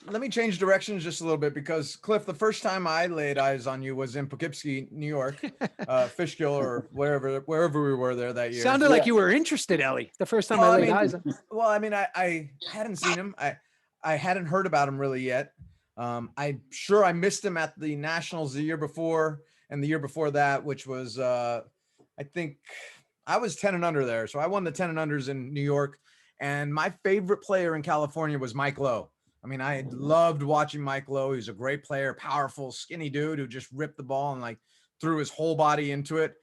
Let me change directions just a little bit, because Cliff, the first time I laid eyes on you was in Poughkeepsie, New York, Fishkill, or wherever we were there that year. Sounded like you were interested, Ellie, the first time I laid eyes on. Well, I mean, I hadn't seen him. I hadn't heard about him really yet. I'm sure I missed him at the Nationals the year before, and the year before that, which was, I think I was 10 and under there. So I won the 10 and unders in New York. And my favorite player in California was Mike Lowe. I mean, I loved watching Mike Lowe. He was a great player, powerful, skinny dude who just ripped the ball and threw his whole body into it.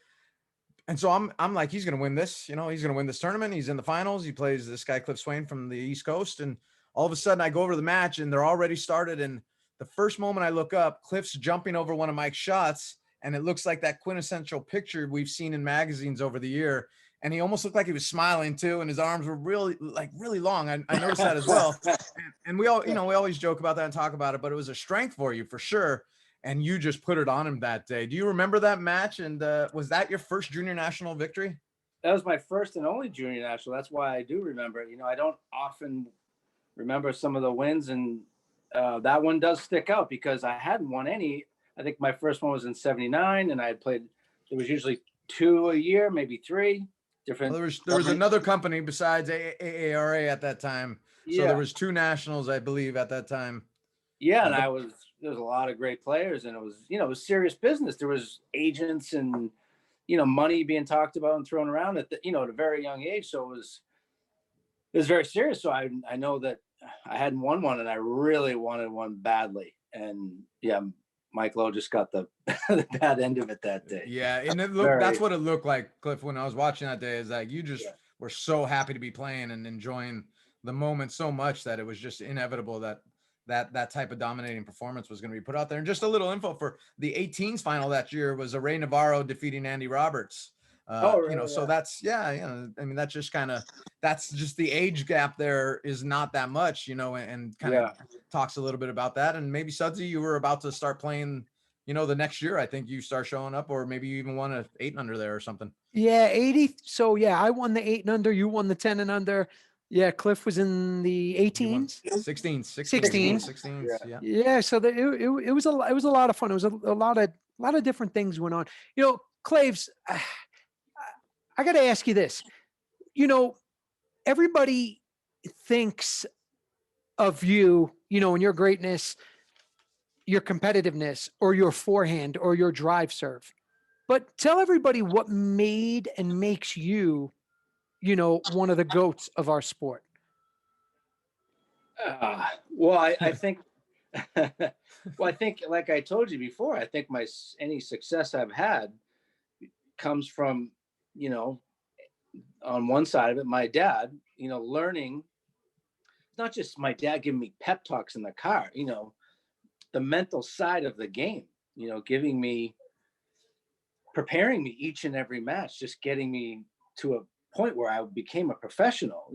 And so I'm like, he's going to win this. He's going to win this tournament. He's in the finals. He plays this guy, Cliff Swain, from the East Coast. And all of a sudden I go over to the match and they're already started. And the first moment I look up, Cliff's jumping over one of Mike's shots. And it looks like that quintessential picture we've seen in magazines over the year. And he almost looked like he was smiling too, and his arms were really long. I noticed that as well. And we always joke about that and talk about it, but it was a strength for you for sure. And you just put it on him that day. Do you remember that match? And was that your first junior national victory? That was my first and only junior national. That's why I do remember it. I don't often remember some of the wins, and that one does stick out because I hadn't won any. I think my first one was in '79, and I had played. There was usually 2 a year, maybe 3. different. Well, there was government. another company besides AARA at that time. So Yeah. there was 2 nationals, I believe, at that time. Yeah, and But there was a lot of great players, and it was, it was serious business. There was agents and, money being talked about and thrown around at the, at a very young age. So it was very serious. So I know that I hadn't won one, and I really wanted one badly. And yeah, Mike Lowe just got the, the bad end of it that day. yeah, and that's what it looked like, Cliff, when I was watching that day, is that you just were so happy to be playing and enjoying the moment so much that it was just inevitable that type of dominating performance was going to be put out there. And just a little info for the 18s final that year was Ray Navarro defeating Andy Roberts. So that's, I mean, that's just that's just the age gap there is not that much, and kind of talks a little bit about that. And maybe Sudsy, you were about to start playing, the next year, I think you start showing up, or maybe you even won a 8 and under there or something. Yeah, 80. So yeah, I won the 8 and under. You won the 10 and under. Yeah, Cliff was in the 18s, 16s. Yeah. Yeah, so it was a lot of fun. It was a lot of different things went on. Claves, I got to ask you this. Everybody thinks of you, and your greatness, your competitiveness, or your forehand, or your drive serve. But tell everybody what made and makes you, one of the GOATs of our sport. Well, I think, like I told you before, I think any success I've had comes from, on one side of it, my dad, learning, not just my dad giving me pep talks in the car, the mental side of the game, preparing me each and every match, just getting me to a point where I became a professional,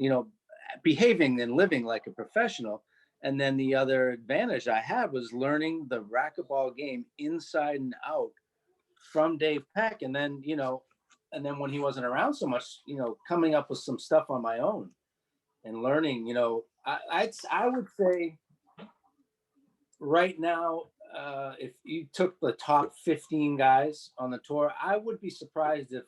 behaving and living like a professional. And then the other advantage I had was learning the racquetball game inside and out from Dave Peck. And then, when he wasn't around so much, coming up with some stuff on my own and learning, I would say right now, if you took the top 15 guys on the tour, I would be surprised if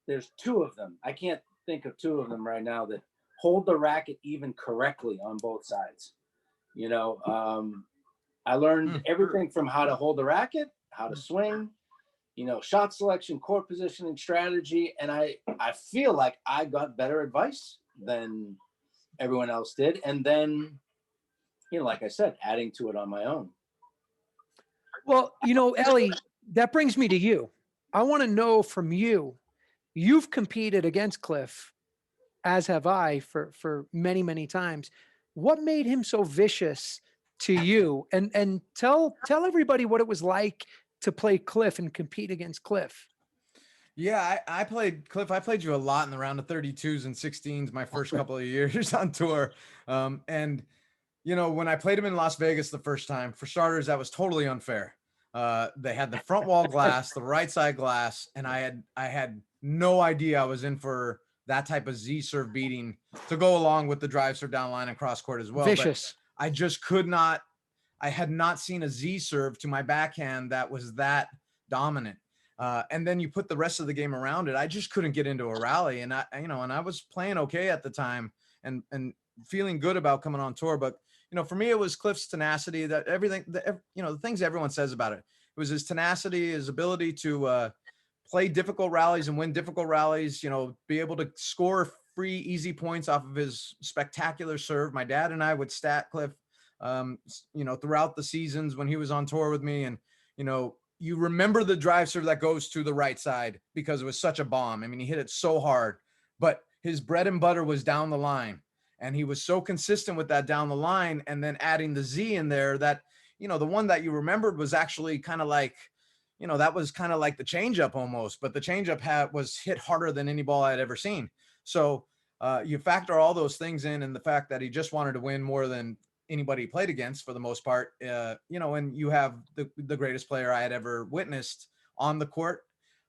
there's 2 of them. I can't think of 2 of them right now that hold the racket even correctly on both sides. I learned everything from how to hold the racket, how to swing, shot selection, court positioning, strategy. And I feel like I got better advice than everyone else did. And then, like I said, adding to it on my own. Well, Ellie, that brings me to you. I want to know from you, you've competed against Cliff, as have I, for many, many times. What made him so vicious to you? And tell everybody what it was like to play Cliff and compete against Cliff. Yeah, I played Cliff. I played you a lot in the round of 32s and 16s my first couple of years on tour. And when I played him in Las Vegas the first time, for starters, that was totally unfair. They had the front wall glass, the right side glass, and I had no idea I was in for that type of Z serve beating to go along with the drive serve down line and cross court as well. Vicious. But I just could not. I had not seen a Z serve to my backhand that was that dominant. And then you put the rest of the game around it. I just couldn't get into a rally, and I was playing okay at the time and feeling good about coming on tour. But for me, it was Cliff's tenacity, that everything, the things everyone says about it. It was his tenacity, his ability to play difficult rallies and win difficult rallies, be able to score free, easy points off of his spectacular serve. My dad and I would stat Cliff, throughout the seasons when he was on tour with me. And, you remember the drive serve that goes to the right side because it was such a bomb. I mean, he hit it so hard, but his bread and butter was down the line. And he was so consistent with that down the line, and then adding the Z in there that, the one that you remembered was actually kind of like, that was kind of like the changeup almost, but the changeup was hit harder than any ball I had ever seen. So you factor all those things in, and the fact that he just wanted to win more than anybody he played against for the most part, and you have the greatest player I had ever witnessed on the court,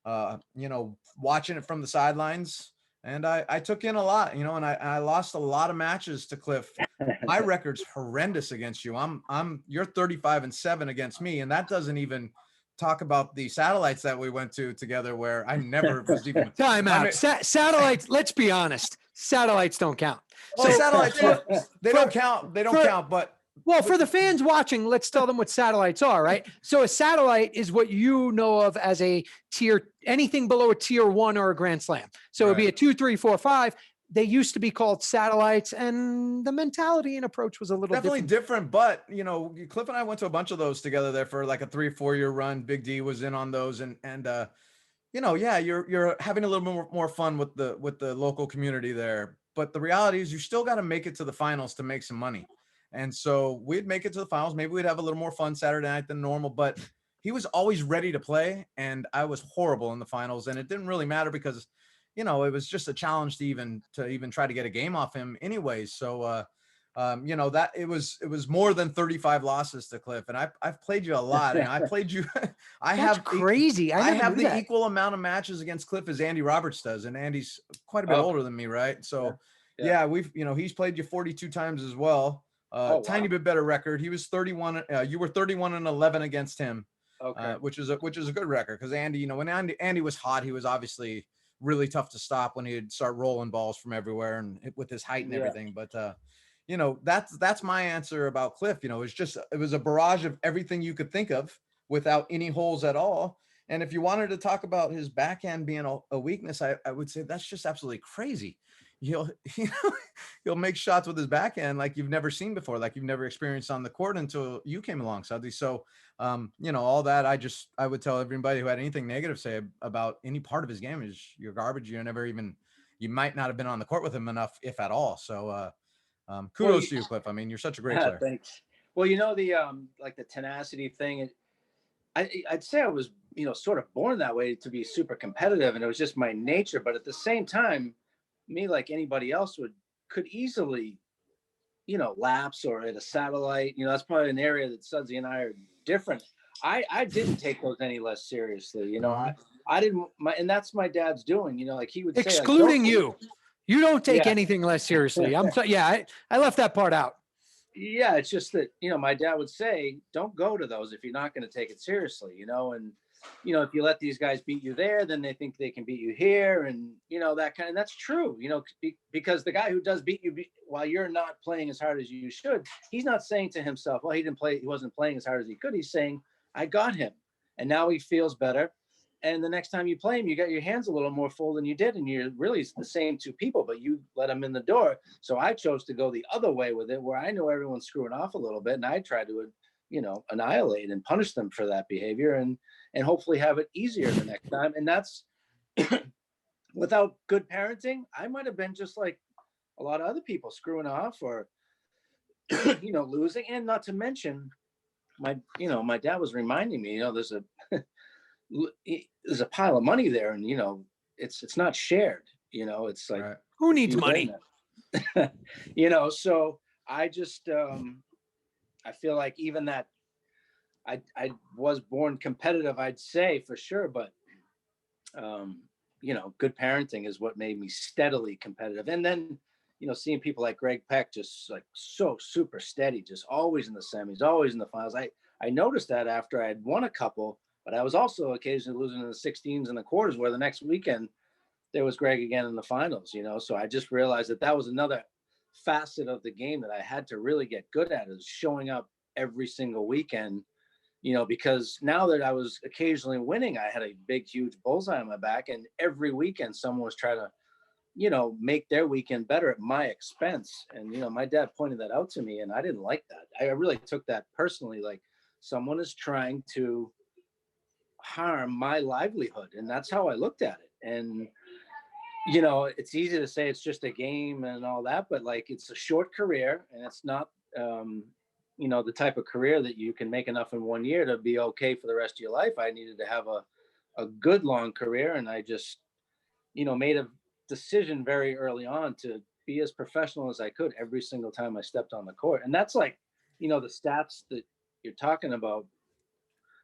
watching it from the sidelines. And I took in a lot, and I lost a lot of matches to Cliff. My record's horrendous against you. You're 35-7 against me. And that doesn't even talk about the satellites that we went to together, where I never was even. Time I out. mean- Satellites. Let's be honest. Satellites don't count. Well, So satellites, they for- don't count. They don't for- count, but Well, for the fans watching, let's tell them what satellites are, right? So a satellite is what you know of as a tier, anything below a tier 1 or a grand slam. So it'd be Right. a 2, 3, 4, 5. They used to be called satellites, and the mentality and approach was a little definitely different. different. But Cliff and I went to a bunch of those together there for like a 3 or 4 year run. Big D was in on those, and yeah, you're having a little more fun with the local community there. But the reality is, you still got to make it to the finals to make some money. And so we'd make it to the finals. Maybe we'd have a little more fun Saturday night than normal, but he was always ready to play. And I was horrible in the finals, and it didn't really matter because, it was just a challenge to even try to get a game off him anyways. So, that it was more than 35 losses to Cliff. And I've played you a lot, and I played you. That's crazy. I never have knew the that. equal amount of matches against Cliff as Andy Roberts does. And Andy's quite a bit Oh. older than me. Right. So Yeah. we've, he's played you 42 times as well. Wow. Tiny bit better record. He was 31. You were 31-11 against him, Okay. which is a good record. Because Andy, when Andy was hot, he was obviously really tough to stop when he'd start rolling balls from everywhere and with his height and everything. But that's my answer about Cliff. It was a barrage of everything you could think of without any holes at all. And if you wanted to talk about his backhand being a weakness, I would say that's just absolutely crazy. He'll make shots with his backhand like you've never seen before, like you've never experienced on the court until you came along, Sudley. So, all that I would tell everybody who had anything negative to say about any part of his game is you're garbage. You might not have been on the court with him enough, if at all. So, kudos to you, Cliff. I mean, you're such a great player. Thanks. Well, the like the tenacity thing, I'd say I was, sort of born that way to be super competitive, and it was just my nature. But at the same time, me, like anybody else, could easily, lapse or at a satellite. That's probably an area that Sudsy and I are different. I didn't take those any less seriously. I didn't. And that's my dad's doing. Like he would say, Excluding like, you. You don't take Yeah. anything less seriously. I left that part out. Yeah, it's just that, my dad would say, don't go to those if you're not going to take it seriously, and, if you let these guys beat you there, then they think they can beat you here. And, and that's true, because the guy who does beat you while you're not playing as hard as you should, he's not saying to himself, well, he wasn't playing as hard as he could. He's saying, I got him. And now he feels better. And the next time you play him, you got your hands a little more full than you did. And you're really the same two people, but you let them in the door. So I chose to go the other way with it, where I know everyone's screwing off a little bit. And I try to, annihilate and punish them for that behavior and hopefully have it easier the next time. And that's without good parenting. I might have been just like a lot of other people, screwing off or, losing. And not to mention my dad was reminding me, there's a pile of money there, and it's not shared. It's like, Right. Who needs money? So I just I feel like even that I was born competitive, I'd say for sure, but good parenting is what made me steadily competitive. And then seeing people like Greg Peck just like so super steady, just always in the semis, always in the finals. I noticed that after I had won a couple. But I was also occasionally losing in the 16s and the quarters, where the next weekend there was Greg again in the finals, So I just realized that was another facet of the game that I had to really get good at, is showing up every single weekend, because now that I was occasionally winning, I had a big, huge bullseye on my back. And every weekend someone was trying to, make their weekend better at my expense. And, my dad pointed that out to me, and I didn't like that. I really took that personally, like someone is trying to harm my livelihood, and that's how I looked at it. And it's easy to say it's just a game and all that, but like it's a short career, and it's not the type of career that you can make enough in 1 year to be okay for the rest of your life. I needed to have a good long career, and I just made a decision very early on to be as professional as I could every single time I stepped on the court. And that's like the stats that you're talking about.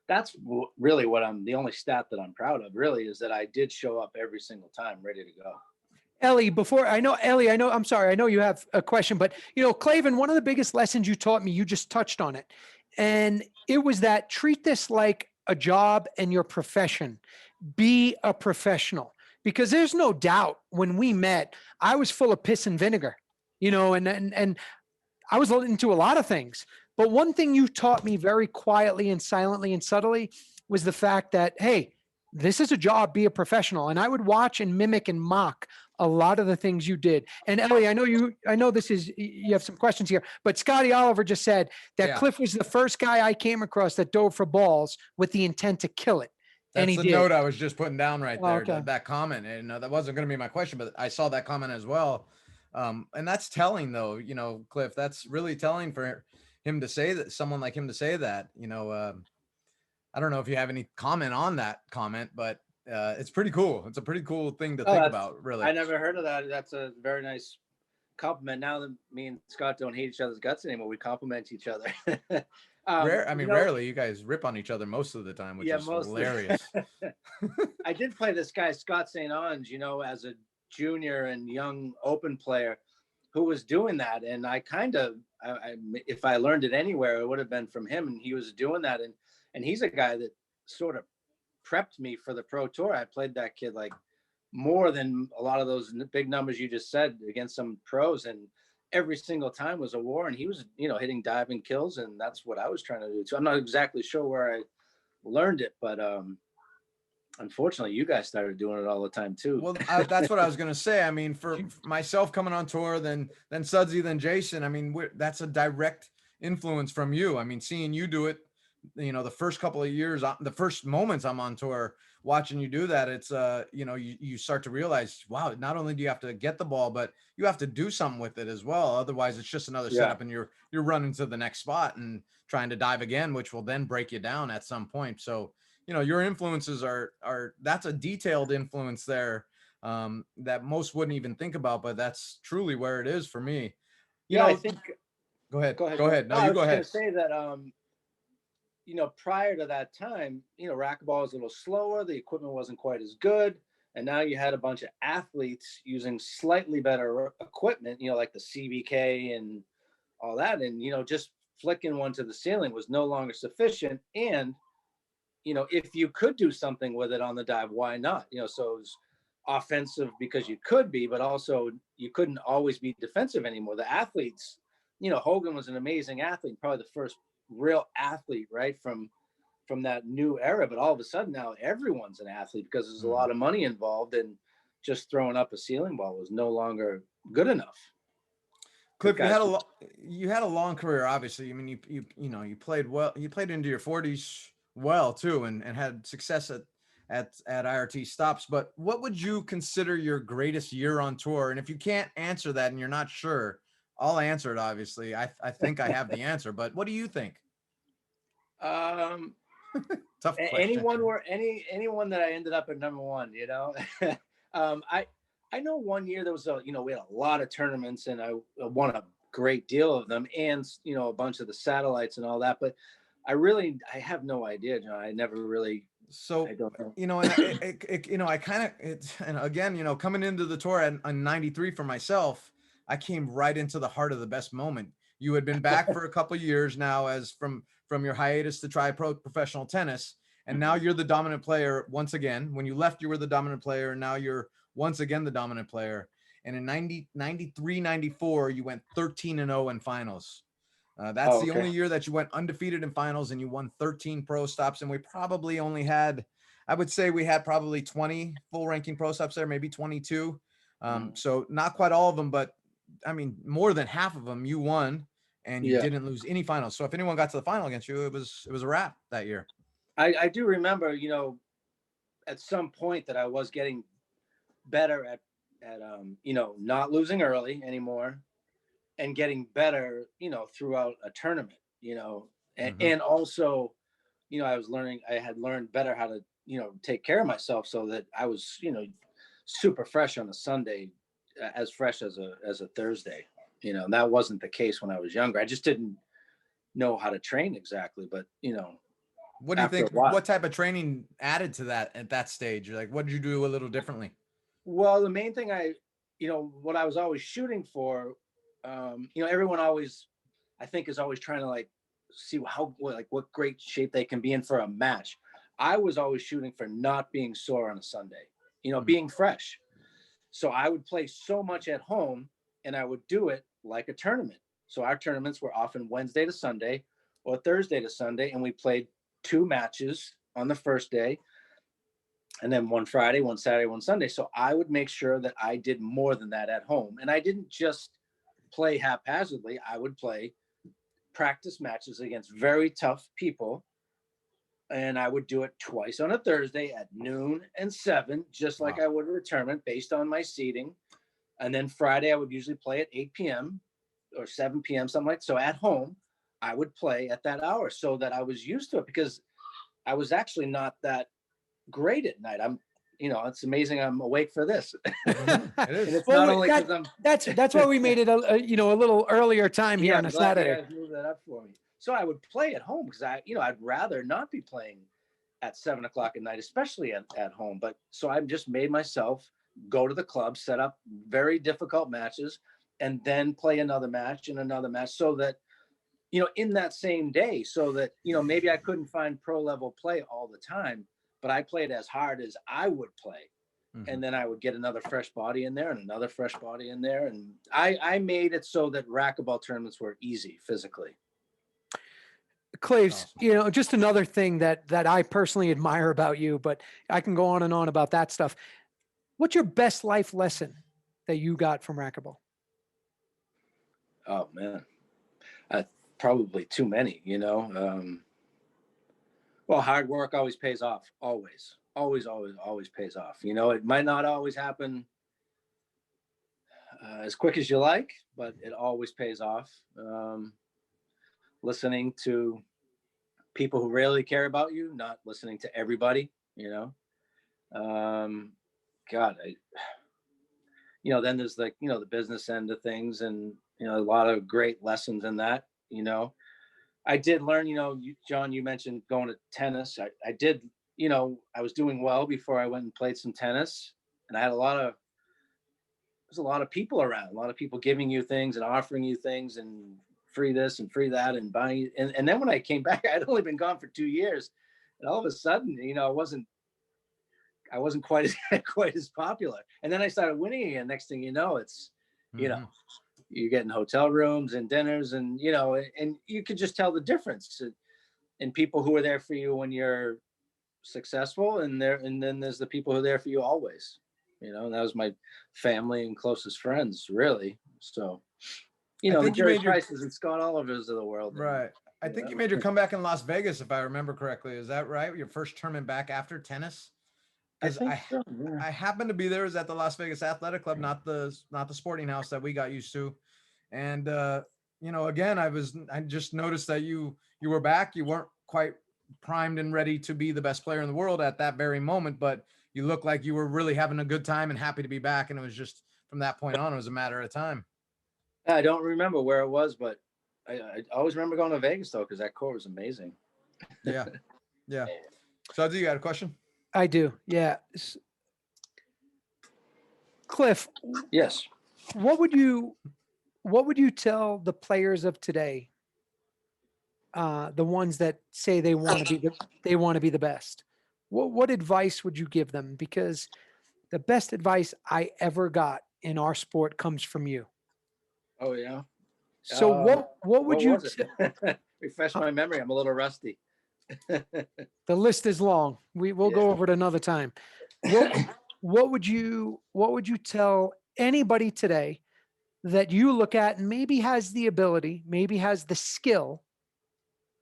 That's really the only stat that I'm proud of, really, is that I did show up every single time ready to go. Ellie, I'm sorry, I know you have a question, but Clavin, one of the biggest lessons you taught me, you just touched on it. And it was that treat this like a job and your profession. Be a professional, because there's no doubt when we met, I was full of piss and vinegar, and I was into a lot of things. But one thing you taught me very quietly and silently and subtly was the fact that, hey, this is a job, be a professional. And I would watch and mimic and mock a lot of the things you did. And Ellie, I know you have some questions here, but Scotty Oliver just said that Yeah. Cliff was the first guy I came across that dove for balls with the intent to kill it. And That's he the did. note I was just putting down right Oh, there. okay. That comment, and that wasn't going to be my question, but I saw that comment as well. And that's telling, though. Cliff, that's really telling for him to say that. Someone like him to say that. I don't know if you have any comment on that comment, but it's pretty cool. It's a pretty cool thing to think about, really. I never heard of that. That's a very nice compliment. Now that me and Scott don't hate each other's guts anymore, we compliment each other. Rarely. You guys rip on each other most of the time, which is mostly. hilarious. I did play this guy, Scott St. Onge, as a junior and young open player who was doing that. And I if I learned it anywhere, it would have been from him. And he was doing that. And he's a guy that sort of prepped me for the pro tour. I played that kid like more than a lot of those big numbers you just said against some pros. And every single time was a war. And he was, hitting diving kills. And that's what I was trying to do too. I'm not exactly sure where I learned it, but unfortunately you guys started doing it all the time too. Well, that's what I was going to say. I mean, for myself coming on tour, then Sudsy, then Jason, I mean, that's a direct influence from you. I mean, seeing you do it, the first couple of years, the first moments I'm on tour, watching you do that, it's, you start to realize, wow, not only do you have to get the ball, but you have to do something with it as well. Otherwise it's just another setup and you're running to the next spot and trying to dive again, which will then break you down at some point. So, your influences are that's a detailed influence there that most wouldn't even think about, but that's truly where it is for me. I think. Go ahead. Go ahead. Go ahead. No, you go ahead. I was going to say that, prior to that time, racquetball was a little slower. The equipment wasn't quite as good. And now you had a bunch of athletes using slightly better equipment, like the CBK and all that. And, just flicking one to the ceiling was no longer sufficient. And, if you could do something with it on the dive, why not? So it was offensive because you could be, but also you couldn't always be defensive anymore. The athletes, Hogan was an amazing athlete, probably the first real athlete, right, from that new era. But all of a sudden now everyone's an athlete because there's a lot of money involved, and just throwing up a ceiling ball was no longer good enough. Cliff, you had a long career, obviously. I mean, you played well. You played into your 40s well too, and had success at IRT stops. But what would you consider your greatest year on tour? And if you can't answer that and you're not sure, I'll answer it. Obviously, I think I have the answer. But what do you think? Tough question. Anyone that I ended up at number one, I know one year there was we had a lot of tournaments and I won a great deal of them, and a bunch of the satellites and all that. But I have no idea, John. I never really. So I don't know. And I kind of and again, coming into the tour on 93 for myself, I came right into the heart of the best moment. You had been back for a couple of years now, as from your hiatus to try professional tennis, and now you're the dominant player once again. When you left, you were the dominant player, and now you're once again the dominant player. And in 93, 94, you went 13-0 in finals. That's the only year that you went undefeated in finals, and you won 13 pro stops. And we probably only had, I would say we had probably 20 full ranking pro stops there, maybe 22. So not quite all of them, but I mean, more than half of them you won, and you didn't lose any finals. So if anyone got to the final against you, it was a wrap that year. I do remember, at some point that I was getting better at not losing early anymore, and getting better, throughout a tournament, and also, I had learned better how to, take care of myself, so that I was, super fresh on a Sunday, as fresh as a Thursday. That wasn't the case when I was younger. I just didn't know how to train exactly, but, what do you think? What type of training added to that at that stage? Like, what did you do a little differently? Well, the main thing what I was always shooting for, everyone always, I think, is always trying to see what great shape they can be in for a match. I was always shooting for not being sore on a Sunday, Mhm. being fresh. So I would play so much at home, and I would do it like a tournament. So our tournaments were often Wednesday to Sunday or Thursday to Sunday, and we played 2 matches on the first day, and then one Friday, one Saturday, one Sunday. So I would make sure that I did more than that at home. And I didn't just play haphazardly. I would play practice matches against very tough people. And I would do it twice on a Thursday at noon and 7, just like Wow. I would a tournament based on my seating. And then Friday, I would usually play at 8 p.m. or 7 p.m., something like that. So at home, I would play at that hour so that I was used to it, because I was actually not that great at night. It's amazing I'm awake for this. Mhm. It And is. it's Well, not only because I'm, that's why we made it a little earlier time here yeah, on I'm a glad you Saturday. guys moved that up for me. So I would play at home because I'd rather not be playing at 7 o'clock at night, especially at home. But so I just made myself go to the club, set up very difficult matches, and then play another match and another match, so that, in that same day, so that, maybe I couldn't find pro level play all the time, but I played as hard as I would play. Mhm. And then I would get another fresh body in there and another fresh body in there. And I made it so that racquetball tournaments were easy physically. Claves, Awesome. just another thing that I personally admire about you, but I can go on and on about that stuff. What's your best life lesson that you got from racquetball? Oh man, probably too many, well, hard work always pays off. Always, always, always, always pays off. It might not always happen as quick as you like, but it always pays off. Listening to people who really care about you, not listening to everybody, God, then there's the business end of things, and, a lot of great lessons in that, I did learn, John, you mentioned going to tennis. I did, I was doing well before I went and played some tennis, and I had there's a lot of people around, a lot of people giving you things and offering you things and free this and free that and buying. And then when I came back, I'd only been gone for 2 years, and all of a sudden, I wasn't quite quite as popular. And then I started winning again. Next thing you know, it's, Mhm. you're getting hotel rooms and dinners, and, and you could just tell the difference in people who are there for you when you're successful, and then there's the people who are there for you always, and that was my family and closest friends, really. So, I the think you Jerry made your Prices and Scott Olivers of the world. right. I think you made your comeback in Las Vegas, if I remember correctly. Is that right? Your first tournament back after tennis? I Because think so. Yeah. I happened to be there. It was at the Las Vegas Athletic Club, not the sporting house that we got used to. And again, I just noticed that you were back. You weren't quite primed and ready to be the best player in the world at that very moment, but you looked like you were really having a good time and happy to be back. And it was just from that point on, it was a matter of time. I don't remember where it was, but I always remember going to Vegas though, because that court was amazing. Yeah. Yeah. So do you got a question? I do. Yeah. Cliff, Yes. what would you tell the players of today? The ones that say they want to be the best. What advice would you give them? Because the best advice I ever got in our sport comes from you. Oh yeah. So what would What you was it? Refresh my memory. I'm a little rusty. the list is long. We'll go over it another time. What would you tell anybody today that you look at and maybe has the ability, maybe has the skill,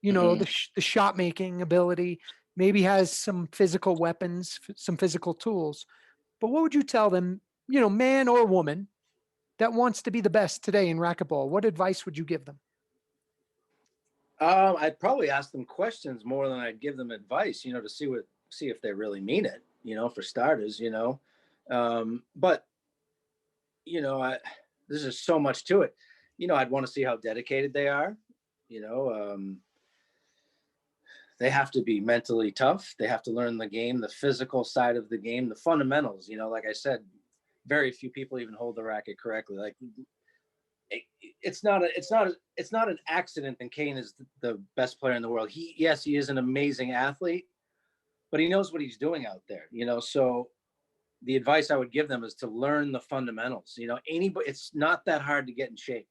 Mhm. the shot making ability, maybe has some physical weapons, some physical tools. But what would you tell them, man or woman, that wants to be the best today in racquetball? What advice would you give them? I'd probably ask them questions more than I'd give them advice, to see if they really mean it, for starters, but, there's just so much to it. I'd want to see how dedicated they are, you know, they have to be mentally tough. They have to learn the game, the physical side of the game, the fundamentals, like I said, very few people even hold the racket correctly. Like it's not an accident that Kane is the best player in the world. Yes, he is an amazing athlete, but he knows what he's doing out there, so the advice I would give them is to learn the fundamentals. Anybody, it's not that hard to get in shape.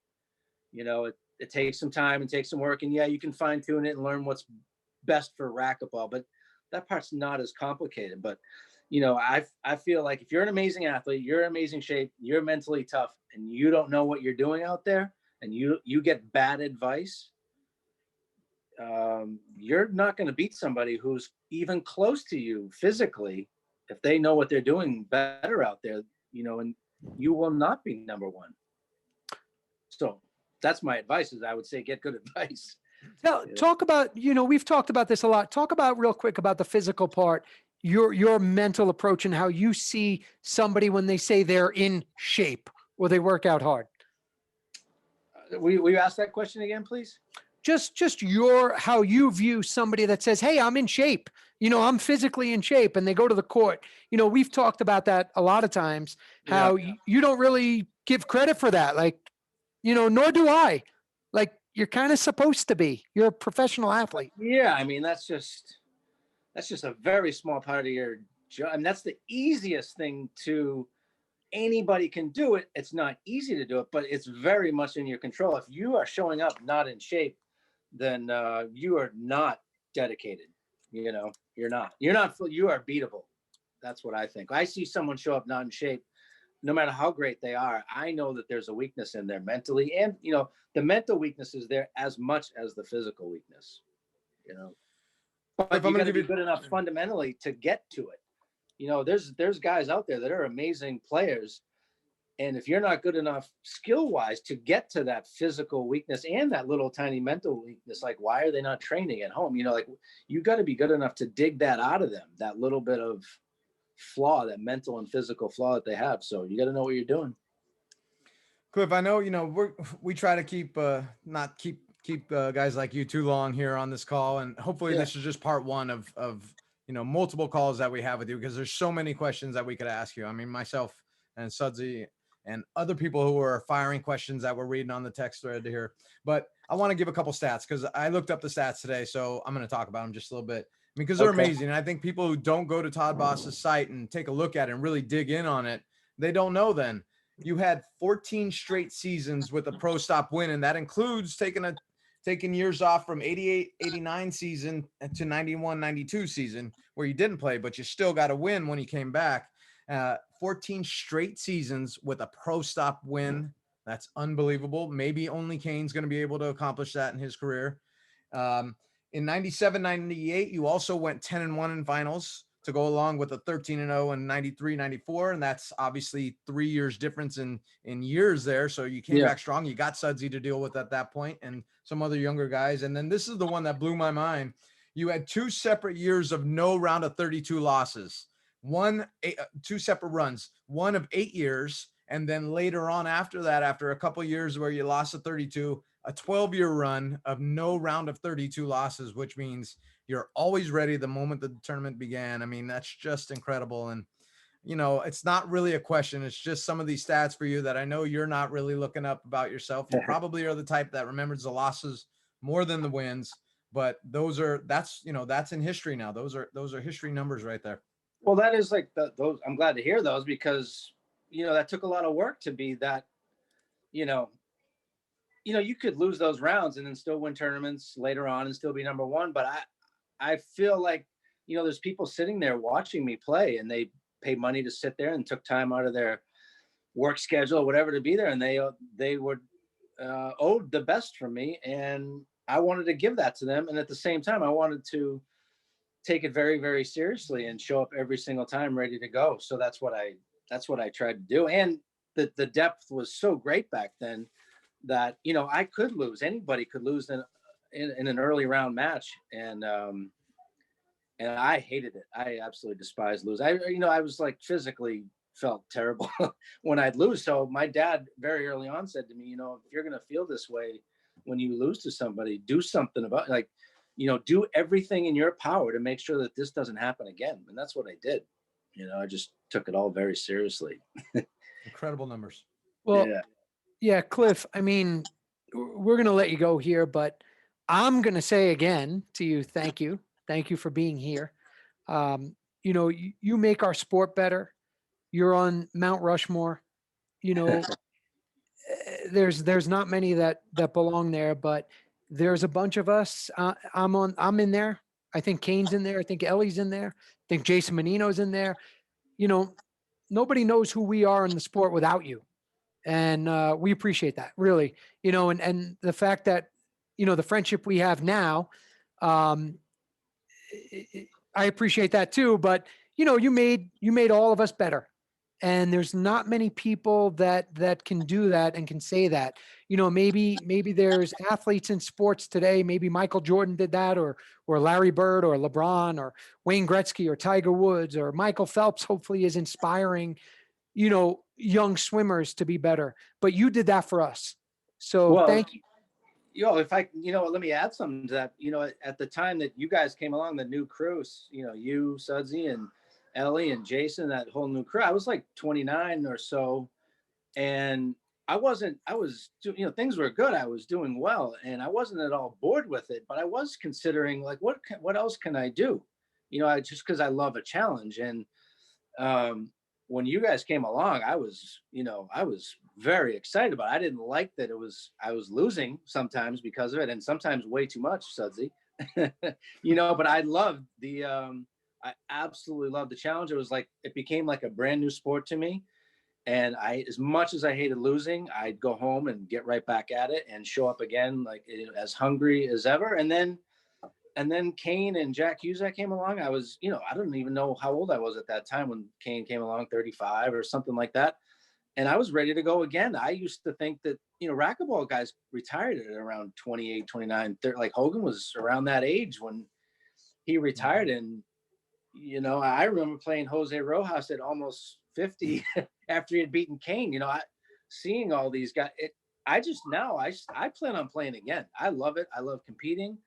It takes some time and takes some work, and yeah, you can fine tune it and learn what's best for racquetball, but that part's not as complicated. But I feel like if you're an amazing athlete, you're in amazing shape, you're mentally tough, and you don't know what you're doing out there, and you get bad advice, you're not going to beat somebody who's even close to you physically if they know what they're doing better out there, and you will not be number one. So that's my advice, is I would say get good advice. Talk about, we've talked about this a lot. Talk about real quick about the physical part, your mental approach, and how you see somebody when they say they're in shape or they work out hard. We ask that question again, please? Just how you view somebody that says, hey, I'm in shape, I'm physically in shape, and they go to the court. We've talked about that a lot of times, how you don't really give credit for that. Like, nor do I. Like, you're kind of supposed to be. You're a professional athlete. Yeah, I mean, that's just a very small part of your job. I mean, that's the easiest thing to anybody can do it. It's not easy to do it, but it's very much in your control. If you are showing up not in shape, then you are not dedicated. You are beatable. That's what I think. I see someone show up not in shape, no matter how great they are, I know that there's a weakness in there mentally, and the mental weakness is there as much as the physical weakness. But you got to be good enough fundamentally to get to it. There's guys out there that are amazing players, and if you're not good enough skill-wise to get to that physical weakness and that little tiny mental weakness, like, why are they not training at home? Like, you got to be good enough to dig that out of them, that little bit of flaw, that mental and physical flaw that they have. So you got to know what you're doing. Cliff, I know, we try to keep not keep guys like you too long here on this call, and hopefully this is just part one of multiple calls that we have with you, because there's so many questions that we could ask you. I mean, myself and Sudsy and other people who are firing questions that we're reading on the text thread here. But I want to give a couple stats, because I looked up the stats today, so I'm going to talk about them just a little bit. Because they're amazing. And I think people who don't go to Todd Boss's site and take a look at it and really dig in on it, they don't know then. You had 14 straight seasons with a pro stop win, and that includes taking years off from 88, 89 season to 91, 92 season where you didn't play, but you still got a win when you came back. 14 straight seasons with a pro stop win. That's unbelievable. Maybe only Kane's going to be able to accomplish that in his career. In 97, 98, you also went 10-1 in finals to go along with a 13-0 in 93, 94. And that's obviously 3 years difference in years there. So you came back strong. You got Sudsy to deal with at that point and some other younger guys. And then this is the one that blew my mind. You had 2 separate years of no round of 32 losses, 2 separate runs, one of 8 years. And then later on after that, after a couple of years where you lost a 32, a 12-year run of no round of 32 losses, which means you're always ready the moment the tournament began. I mean, that's just incredible. And, it's not really a question. It's just some of these stats for you that I know you're not really looking up about yourself. You probably are the type that remembers the losses more than the wins, but that's in history now. Those are history numbers right there. Well, that is like those. I'm glad to hear those, because, that took a lot of work to be that, you could lose those rounds and then still win tournaments later on and still be number one. But I feel like, there's people sitting there watching me play, and they pay money to sit there and took time out of their work schedule or whatever to be there. And they were owed the best from me. And I wanted to give that to them. And at the same time, I wanted to take it very, very seriously and show up every single time ready to go. So that's what I tried to do. And the depth was so great back then that, I could lose. Anybody could lose in an early round match. And I hated it. I absolutely despised lose. I was like physically felt terrible when I'd lose. So my dad very early on said to me, if you're going to feel this way when you lose to somebody, do something about it. Like, do everything in your power to make sure that this doesn't happen again. And that's what I did. I just took it all very seriously. Incredible numbers. Well, yeah, Cliff, I mean, we're going to let you go here, but I'm going to say again to you, thank you. Thank you for being here. You make our sport better. You're on Mount Rushmore. There's not many that belong there, but there's a bunch of us. I'm in there. I think Kane's in there. I think Ellie's in there. I think Jason Menino's in there. Nobody knows who we are in the sport without you. And we appreciate that, really. And the fact that, the friendship we have now, I appreciate that too. But, you made all of us better. And there's not many people that can do that and can say that. Maybe there's athletes in sports today. Maybe Michael Jordan did that, or Larry Bird, or LeBron, or Wayne Gretzky, or Tiger Woods, or Michael Phelps. Hopefully, is inspiring, young swimmers to be better. But you did that for us, so thank you. If I, let me add something to that. At the time that you guys came along, the new crews, you, Sudsy, and Ellie and Jason, that whole new crew, I was like 29 or so. And things were good. I was doing well, and I wasn't at all bored with it, but I was considering, like, what else can I do? Just cause I love a challenge. And, when you guys came along, I was very excited about it. I didn't like that I was losing sometimes because of it, and sometimes way too much, Sudsy. But I absolutely loved the challenge. It became like a brand new sport to me. And as much as I hated losing, I'd go home and get right back at it and show up again, like, as hungry as ever. And then Kane and Jack Cusack came along. I was, I don't even know how old I was at that time when Kane came along, 35 or something like that. And I was ready to go again. I used to think that, racquetball guys retired at around 28, 29, 30. Like Hogan was around that age when he retired. And, I remember playing Jose Rojas at almost 50 after he had beaten Kane. Seeing all these guys, I plan on playing again. I love it. I love competing.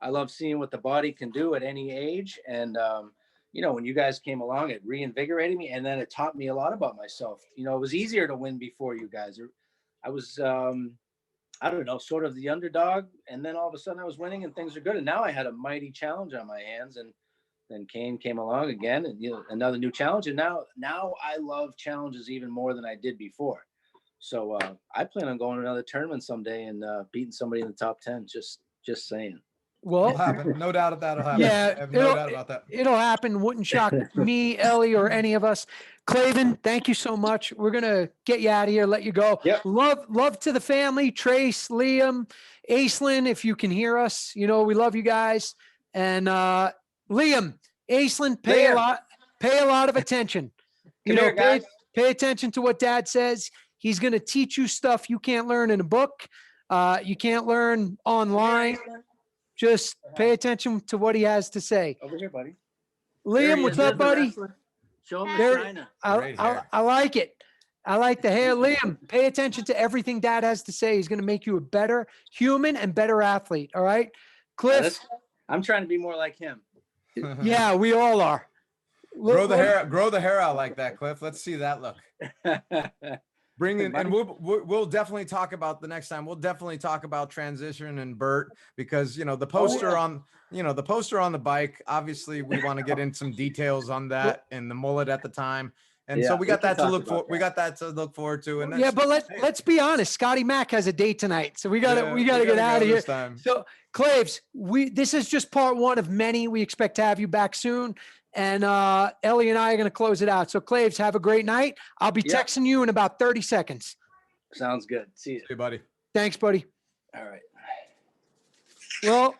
I love seeing what the body can do at any age. And, when you guys came along, it reinvigorated me. And then it taught me a lot about myself. It was easier to win before you guys. I was, I don't know, sort of the underdog. And then all of a sudden I was winning and things are good. And now I had a mighty challenge on my hands. And then Kane came along again, and another new challenge. And now I love challenges even more than I did before. So I plan on going to another tournament someday and beating somebody in the top 10. Just saying. Well, it'll happen. No doubt that'll happen. Yeah, I have no doubt about that. It'll happen. Wouldn't shock me, Ellie, or any of us. Clavin, thank you so much. We're gonna get you out of here, let you go. Yep. Love to the family, Trace, Liam, Aislinn, if you can hear us. We love you guys. And Liam, Aislinn, pay a lot of attention. Pay attention to what Dad says. He's gonna teach you stuff you can't learn in a book. You can't learn online. Just pay attention to what he has to say. Over here, buddy. Liam, what's up, buddy? Show him There- the China. I like it. I like the hair. Liam, pay attention to everything Dad has to say. He's going to make you a better human and better athlete. All right, Cliff. I'm trying to be more like him. Yeah, we all are. Grow the hair out like that, Cliff. Let's see that look. Bring in, and we'll definitely talk about the next time. We'll definitely talk about transition and Bert, because the poster on the poster on the bike. Obviously, we want to get in some details on that and the mullet at the time. And so we got that to look for. We got that to look forward to. And yeah, but let's be honest. Scotty Mack has a date tonight, so we gotta get out of here. So Claves, this is just part one of many. We expect to have you back soon. And Ellie and I are going to close it out. So Claves, have a great night. I'll be texting you in about 30 seconds. Sounds good. See you. Hey, buddy. Thanks, buddy. All right. Well,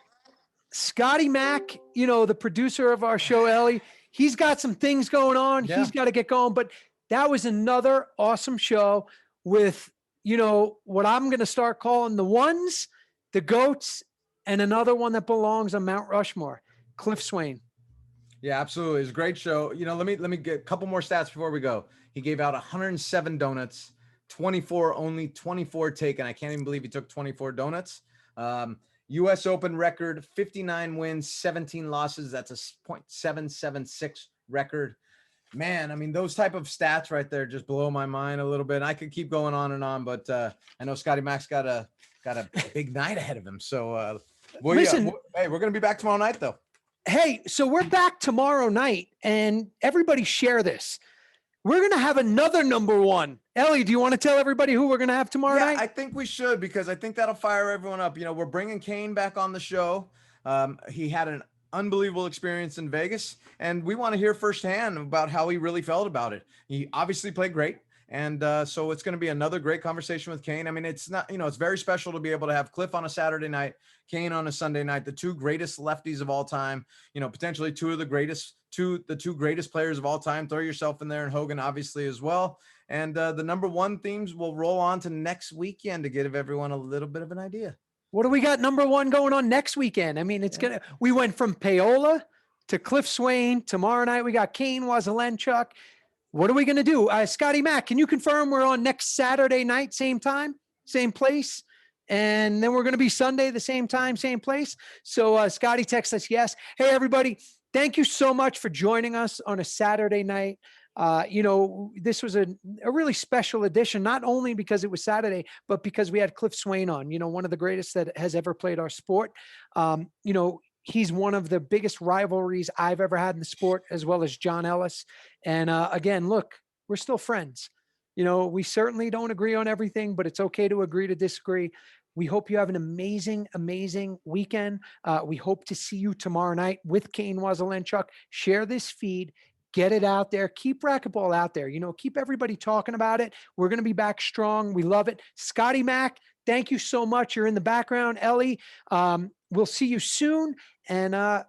Scotty Mack, the producer of our show, Ellie, he's got some things going on. Yeah. He's got to get going. But that was another awesome show with, what I'm going to start calling the ones, the goats, and another one that belongs on Mount Rushmore, Cliff Swain. Yeah, absolutely. It's a great show. Let me get a couple more stats before we go. He gave out 107 donuts, 24 taken. I can't even believe he took 24 donuts. U.S. Open record, 59 wins, 17 losses. That's a .776 record. Man, I mean, those type of stats right there just blow my mind a little bit. I could keep going on and on, but I know Scotty Mack's got a big night ahead of him. So, listen, hey, we're going to be back tomorrow night, though. hey, so we're back tomorrow night, and everybody share this. We're going to have another number one. Ellie, do you want to tell everybody who we're going to have tomorrow Yeah, night? I think we should, because I think that'll fire everyone up. You know, we're bringing Kane back on the show. He had an unbelievable experience in Vegas, and we want to hear firsthand about how he really felt about it. He obviously played great. And so it's going to be another great conversation with Kane. I mean, it's not, you know, it's very special to be able to have Cliff on a Saturday night, Kane on a Sunday night, the two greatest lefties of all time, you know, potentially the two greatest players of all time. Throw yourself in there, and Hogan obviously as well. And the number one themes will roll on to next weekend to give everyone a little bit of an idea. What do we got number one going on next weekend? I mean, we went from Paola to Cliff Swain. Tomorrow night, we got Kane Wazelenchuk. What are we going to do? Scotty Mack, can you confirm we're on next Saturday night, same time, same place? And then we're going to be Sunday, the same time, same place. So Scotty texts us, yes. Hey, everybody, thank you so much for joining us on a Saturday night. You know, this was a really special edition, not only because it was Saturday, but because we had Cliff Swain on, you know, one of the greatest that has ever played our sport. You know, he's one of the biggest rivalries I've ever had in the sport, as well as John Ellis. And again, look, we're still friends. You know, we certainly don't agree on everything, but it's okay to agree to disagree. We hope you have an amazing, amazing weekend. We hope to see you tomorrow night with Kane Wazelenchuk. Share this feed. Get it out there. Keep racquetball out there. You know, keep everybody talking about it. We're going to be back strong. We love it. Scotty Mack, thank you so much. You're in the background. Ellie, we'll see you soon. And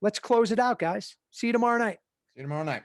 let's close it out, guys. See you tomorrow night. See you tomorrow night.